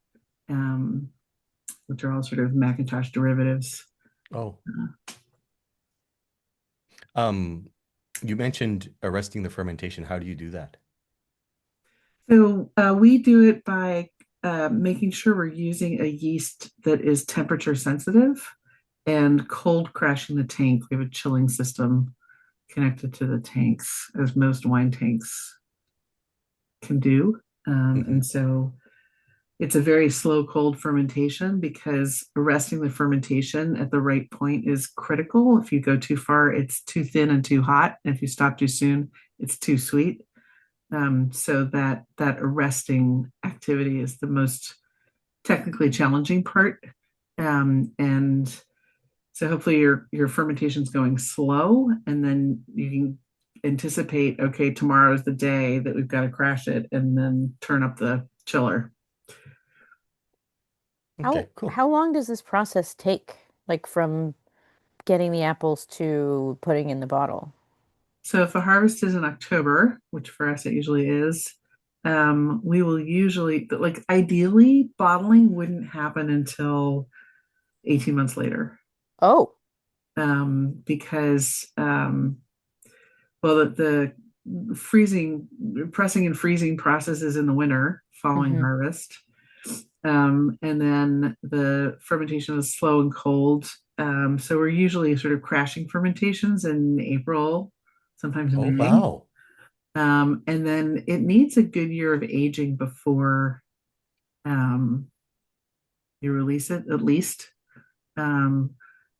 which are all sort of McIntosh derivatives. Oh. You mentioned arresting the fermentation. How do you do that? So we do it by making sure we're using a yeast that is temperature sensitive and cold crashing the tank. We have a chilling system connected to the tanks, as most wine tanks can do. And so it's a very slow cold fermentation, because arresting the fermentation at the right point is critical. If you go too far, it's too thin and too hot. And if you stop too soon, it's too sweet. So that arresting activity is the most technically challenging part. And so hopefully your fermentation's going slow, and then you can anticipate, okay, tomorrow's the day that we've got to crash it, and then turn up the chiller. Okay, cool. How long does this process take? Like from getting the apples to putting in the bottle? So if a harvest is in October, which for us it usually is, we will usually, like ideally, bottling wouldn't happen until 18 months later. Oh. Because well, the freezing, pressing and freezing process is in the winter following Hmm. harvest. And then the fermentation is slow and cold. So we're usually sort of crashing fermentations in April, sometimes Oh, May. wow. And then it needs a good year of aging before um, you release it, at least. Um,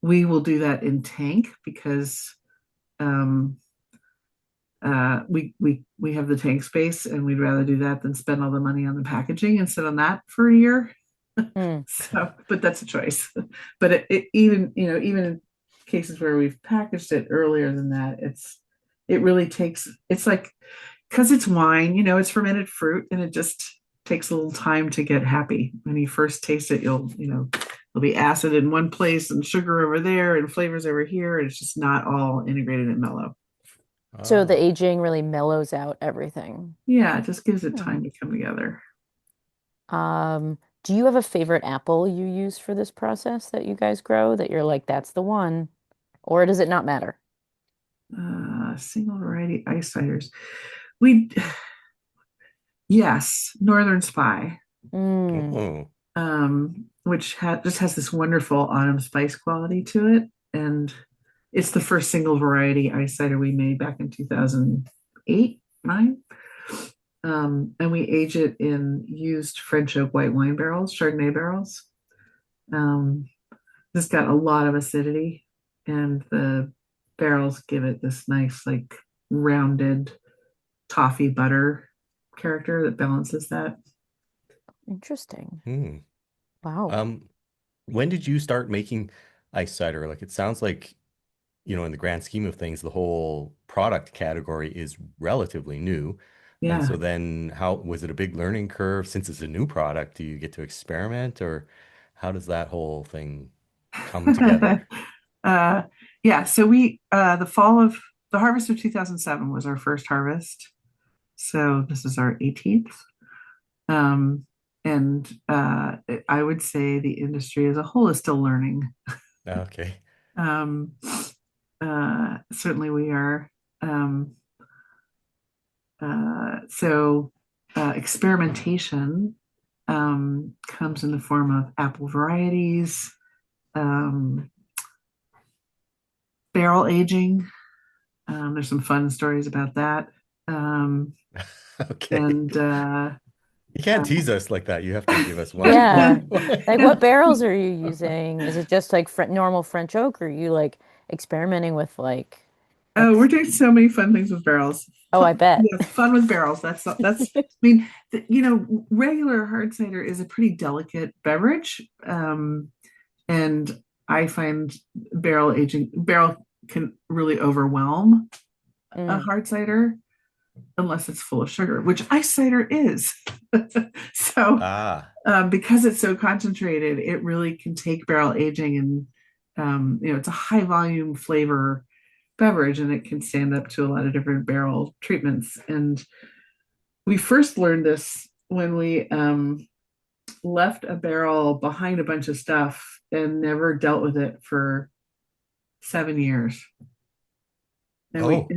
we will do that in tank because um, we have the tank space, and we'd rather do that than spend all the money on the packaging and sit on that for a year. Mm. So, but that's a choice. But it even even in cases where we've packaged it earlier than that, it really takes it's like because it's wine, it's fermented fruit, and it just takes a little time to get happy. When you first taste it, there'll be acid in one place and sugar over there and flavors over here, and it's just not all integrated and mellow. So the Oh. aging really mellows out everything. Yeah, it just gives it Hmm. time to come together. Do you have a favorite apple you use for this process that you guys grow that you're like, that's the one? Or does it not matter? Single variety ice ciders. We Yes, Northern Spy, Mm. Oh. which just has this wonderful autumn spice quality to it, and it's the first single variety ice cider we made back in 2008, nine. And we age it in used French oak white wine barrels, Chardonnay barrels. Um, it's got a lot of acidity, and the barrels give it this nice, like rounded toffee butter character that balances that. Interesting. Hmm. Wow. Um, when did you start making ice cider? Like it sounds like, in the grand scheme of things, the whole product category is relatively new. And Yeah. so then how was it a big learning curve since it's a new product? Do you get to experiment or how does that whole thing come together? uh, yeah. So the harvest of 2007 was our first harvest. So this is our 18th. Um, and I would say the industry as a whole is still learning. Okay. Um, Certainly we are. Um, experimentation comes in the form of apple varieties, um, barrel aging. There's some fun stories about that. Um, Okay. and You can't tease us like that. You have to give us one. Yeah. Like yeah. what barrels are you using? Is it just like normal French oak or are you like experimenting with like Oh, we're ex doing so many fun things with barrels. Oh, I bet. Yeah, fun with barrels. That's. I mean, regular hard cider is a pretty delicate beverage, and I find barrel can really overwhelm a Mm. hard cider unless it's full of sugar, which ice cider is. So, Ah, because it's so concentrated, it really can take barrel aging, and it's a high volume flavor beverage, and it can stand up to a lot of different barrel treatments. And we first learned this when we left a barrel behind a bunch of stuff and never dealt with it for 7 years. And oh,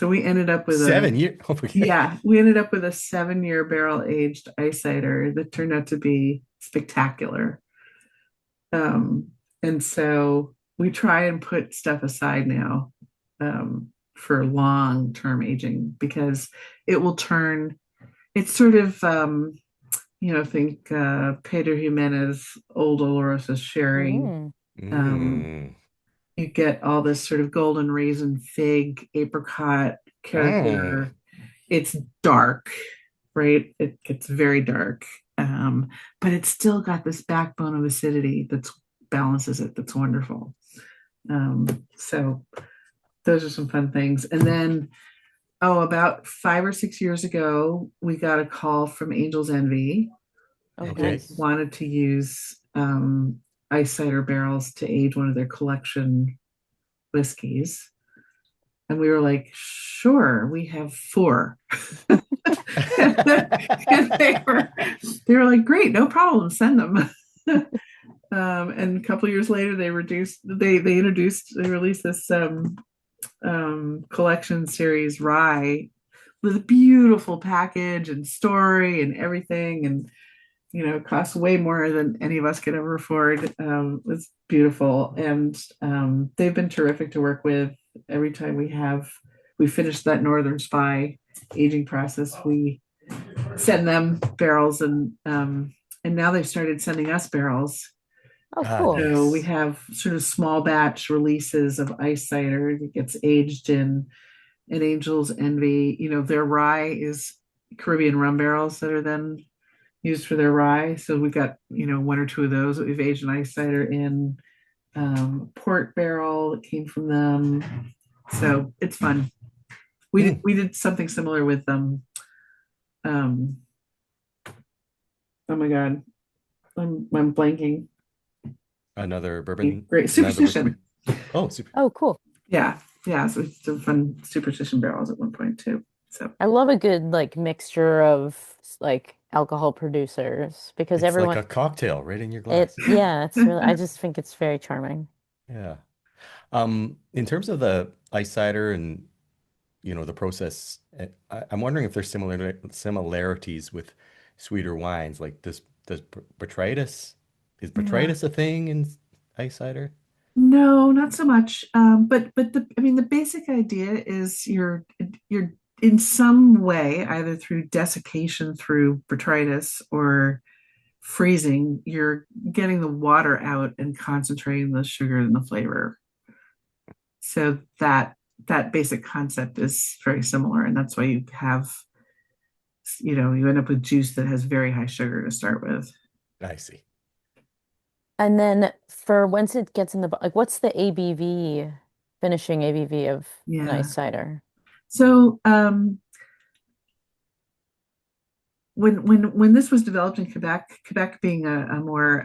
we ended up with 7 years. Okay. we ended up with a 7-year barrel aged ice cider that turned out to be spectacular. Um, and so we try and put stuff aside now for long term aging because it will turn. It's sort of think Pedro Jimenez, Old Oloroso sherry. Mm. Um, Mm. you get all this sort of golden raisin, fig, apricot Mm. character. It's dark, right? It gets very dark, but it's still got this backbone of acidity that balances it. That's wonderful. So those are some fun things. And then, about 5 or 6 years ago, we got a call from Angel's Envy, Oh, who Okay. nice. wanted to use ice cider barrels to age one of their collection whiskeys. And we were like, sure, we have 4. And they were like, great, no problem, send them. And a couple of years later, they released this collection series rye with a beautiful package and story and everything, and it costs way more than any of us could ever afford. It's beautiful, and they've been terrific to work with. Every time we finish that Northern Spy aging process, we send them barrels, and now they've started sending us barrels. Oh, cool. So we Nice. have sort of small batch releases of ice cider that gets aged in an Angel's Envy. Their rye is Caribbean rum barrels that are then used for their rye. So we've got, 1 or 2 of those that we've aged an ice cider in. Port barrel that came from them. So it's fun. We did something similar with oh my God, I'm blanking. Another bourbon. Great Superstition. Oh, super. Oh, cool. Yeah. So it's some fun Superstition barrels at one point too. So I love a good like mixture of like alcohol producers because It's everyone like a cocktail right in your glass. it's really I just think it's very charming. Yeah. In terms of the ice cider and the process, I'm wondering if there's similarities with sweeter wines. Like does botrytis is yeah. botrytis a thing in ice cider? No, not so much. But the basic idea is you're in some way, either through desiccation through botrytis or freezing, you're getting the water out and concentrating the sugar and the flavor. So that basic concept is very similar, and that's why you end up with juice that has very high sugar to start with. I see. And then for once it gets in the like what's the finishing ABV of an Yeah. ice cider? So when this was developed in Quebec being a more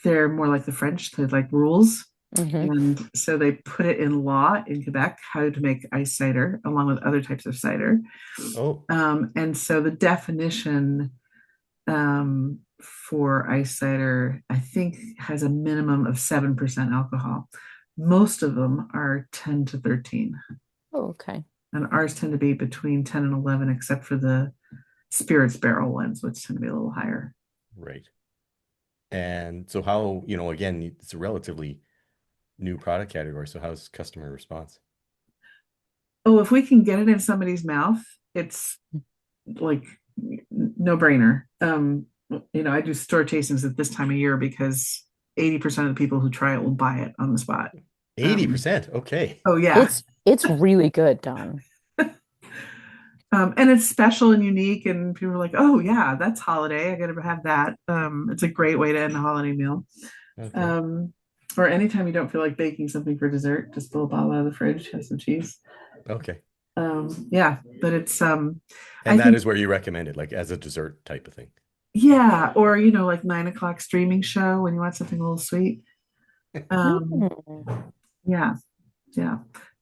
they're more like the French, they like rules. Mm-hmm. And so they put it in law in Quebec how to make ice cider along with other types of cider. Oh, And so the definition for ice cider, I think, has a minimum of 7% alcohol. Most of them are 10 to 13. Oh, okay. And ours tend to be between 10 and 11, except for the spirits barrel ones, which tend to be a little higher. right. And so how, again, it's a relatively new product category. So how's customer response? Oh, if we can get it in somebody's mouth, it's like no brainer. I do store tastings at this time of year because 80% of the people who try it will buy it on the spot. 80%. Okay. Oh yeah. It's really good, Don. And it's special and unique, and people are like, "Oh yeah, that's holiday. I gotta have that." It's a great way to end a holiday meal. Okay. Or anytime you don't feel like baking something for dessert, just pull a bottle out of the fridge, have some cheese. Okay. Yeah, but it's And I that think is where you recommend it, like as a dessert type of thing. yeah, or like 9 o'clock streaming show when you want something a little sweet. Um, Mm. yeah, yeah.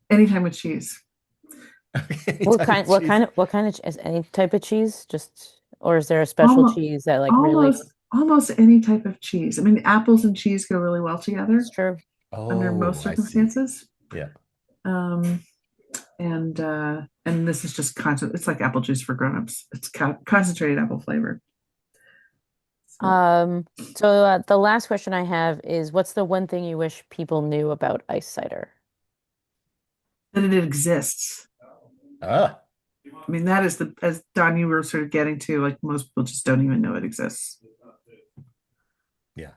Anytime with cheese. Okay. What Anytime kind what cheese. kind of what kind of is any type of cheese? Just or is there a special Almost, cheese that like really almost any type of cheese. I mean, apples and cheese go really well together is true? under most Oh, I see. circumstances. Yeah. Um, and this is just constant. It's like apple juice for grown-ups. It's concentrated apple flavor. So, So the last question I have is what's the one thing you wish people knew about ice cider? that it exists. Ah, I mean, that is as Don, you were sort of getting to, like most people just don't even know it exists. yeah.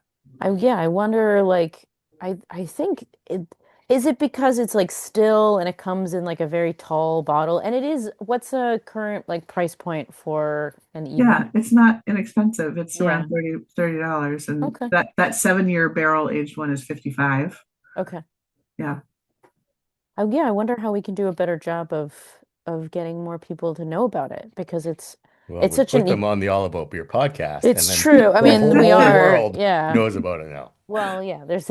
I wonder like I think it is it because it's like still and it comes in like a very tall bottle and it is what's a current like price point for an even Yeah, it's not inexpensive. It's yeah around $30, and okay that 7-year barrel aged one is 55. okay Yeah. I wonder how we can do a better job of getting more people to know about it because Well, it's we such put an them on the All About Beer podcast, and it's then true I the mean we whole are world yeah knows about it now. well yeah there's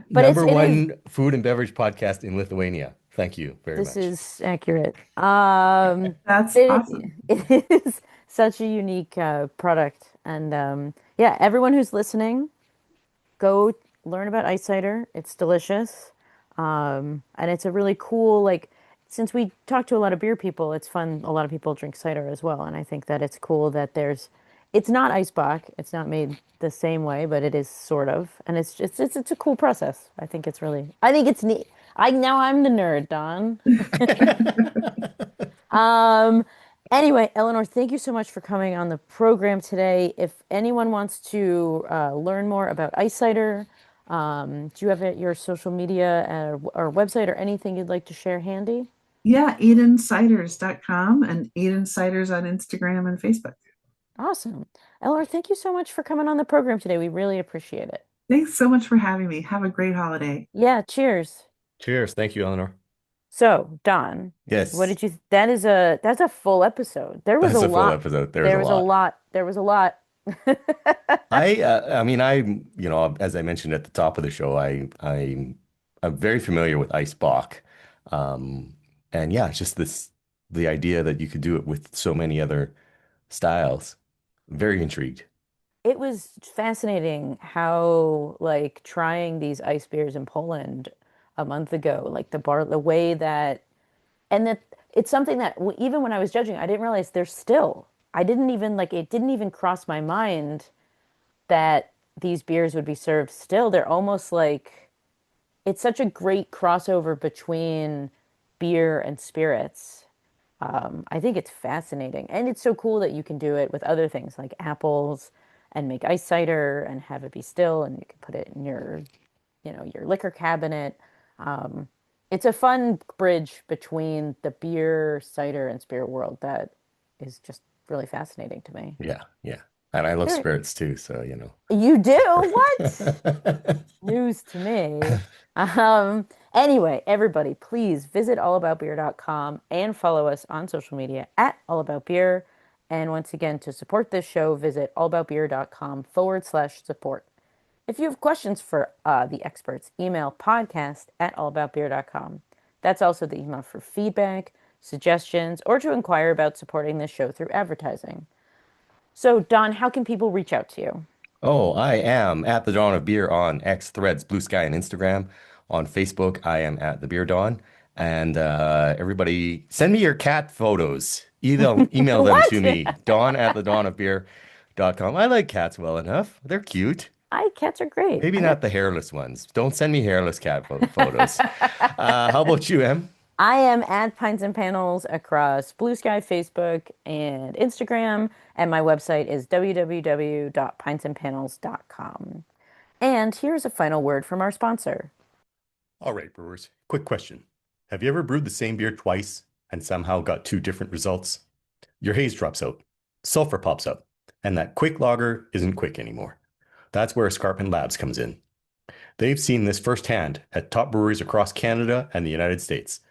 But Number it is. one food and beverage podcast in Lithuania. Thank you very This much. is accurate. That's It awesome. it is such a unique product, and yeah, everyone who's listening, go learn about ice cider. It's delicious, and it's a really cool like. Since we talk to a lot of beer people, it's fun. A lot of people drink cider as well, and I think that it's cool that there's. It's not Eisbock. It's not made the same way, but it is sort of, and it's a cool process. I think it's really. I think it's neat. I'm the nerd, Don. Um, anyway, Eleanor, thank you so much for coming on the program today. If anyone wants to learn more about Ice Cider, do you have your social media or website or anything you'd like to share handy? Yeah, EdenCiders.com and Eden Ciders on Instagram and Facebook. Awesome. Eleanor, thank you so much for coming on the program today. We really appreciate it. Thanks so much for having me. Have a great holiday. Yeah, cheers. Cheers. Thank you, Eleanor. So, Don, what Yes. did you that's a full episode. There was a That's a full lot. episode. There's There a was a lot. lot. There was a lot. I mean, as I mentioned at the top of the show, I'm very familiar with Eisbock. Um, and yeah, it's just the idea that you could do it with so many other styles. Very intrigued. It was fascinating how, like, trying these ice beers in Poland a month ago, like the way that, and that it's something that even when I was judging, I didn't realize there's still, I didn't even, like, it didn't even cross my mind that these beers would be served still. They're almost like, it's such a great crossover between beer and spirits. I think it's fascinating. And it's so cool that you can do it with other things like apples and make ice cider and have it be still and you can put it in your liquor cabinet. Um, it's a fun bridge between the beer, cider, and spirit world that is just really fascinating to me. Yeah, yeah. And I love Very, spirits too, so you know. you do? What? Perfect. News to me. Anyway, everybody, please visit allaboutbeer.com and follow us on social media at allaboutbeer. And once again, to support this show, visit allaboutbeer.com/support. If you have questions for the experts, email podcast@allaboutbeer.com. That's also the email for feedback, suggestions, or to inquire about supporting this show through advertising. So, Don, how can people reach out to you? Oh, I am at the Dawn of Beer on X, Threads, Blue Sky, and Instagram. On Facebook, I am at the Beer Dawn. And everybody, send me your cat photos. Email them What? to me, Dawn at the Dawn of Beer.com. I like cats well enough. They're cute. Cats are great. Maybe not the hairless ones. Don't send me hairless cat photos. How about you, Em? I am at Pints and Panels across Blue Sky, Facebook, and Instagram. And my website is www.pintsandpanels.com. And here's a final word from our sponsor. All right, brewers. Quick question. Have you ever brewed the same beer twice and somehow got two different results? Your haze drops out, sulfur pops up, and that quick lager isn't quick anymore. That's where Escarpment Labs comes in. They've seen this firsthand at top breweries across Canada and the United States.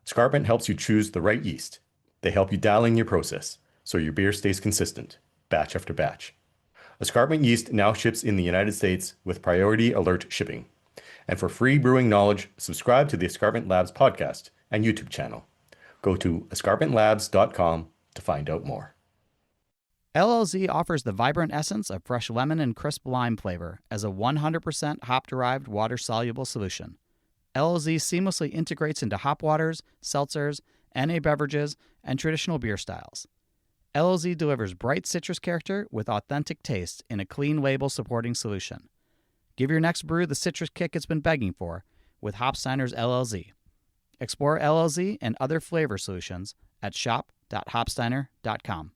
Escarpment helps you choose the right yeast. They help you dial in your process so your beer stays consistent, batch after batch. Escarpment yeast now ships in the United States with priority alert shipping. And for free brewing knowledge, subscribe to the Escarpment Labs podcast and YouTube channel. Go to escarpmentlabs.com to find out more. LLZ offers the vibrant essence of fresh lemon and crisp lime flavor as a 100% hop-derived water-soluble solution. LLZ seamlessly integrates into hop waters, seltzers, NA beverages, and traditional beer styles. LLZ delivers bright citrus character with authentic taste in a clean label supporting solution. Give your next brew the citrus kick it's been begging for with Hopsteiner's LLZ. Explore LLZ and other flavor solutions at shop.hopsteiner.com.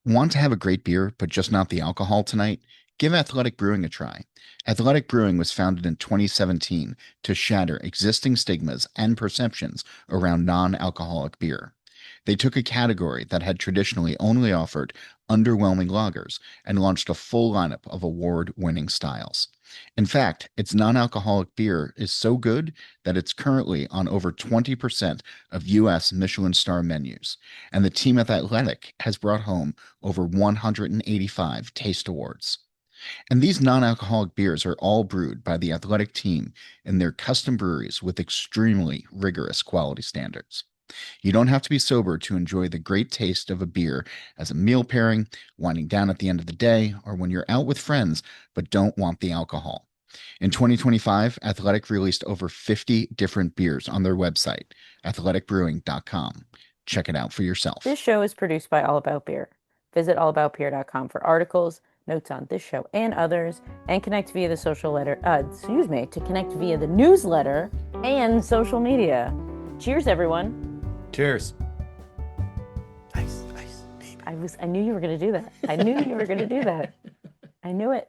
Want to have a great beer, but just not the alcohol tonight? Give Athletic Brewing a try. Athletic Brewing was founded in 2017 to shatter existing stigmas and perceptions around non-alcoholic beer. They took a category that had traditionally only offered underwhelming lagers and launched a full lineup of award-winning styles. In fact, its non-alcoholic beer is so good that it's currently on over 20% of U.S. Michelin star menus, and the team at Athletic has brought home over 185 taste awards. And these non-alcoholic beers are all brewed by the Athletic team in their custom breweries with extremely rigorous quality standards. You don't have to be sober to enjoy the great taste of a beer as a meal pairing, winding down at the end of the day, or when you're out with friends but don't want the alcohol. In 2025, Athletic released over 50 different beers on their website, athleticbrewing.com. Check it out for yourself. This show is produced by All About Beer. Visit allaboutbeer.com for articles, notes on this show and others, and connect via the to connect via the newsletter and social media. Cheers, everyone. Cheers. I knew you were going to do that. I knew you were going to do that. I knew it.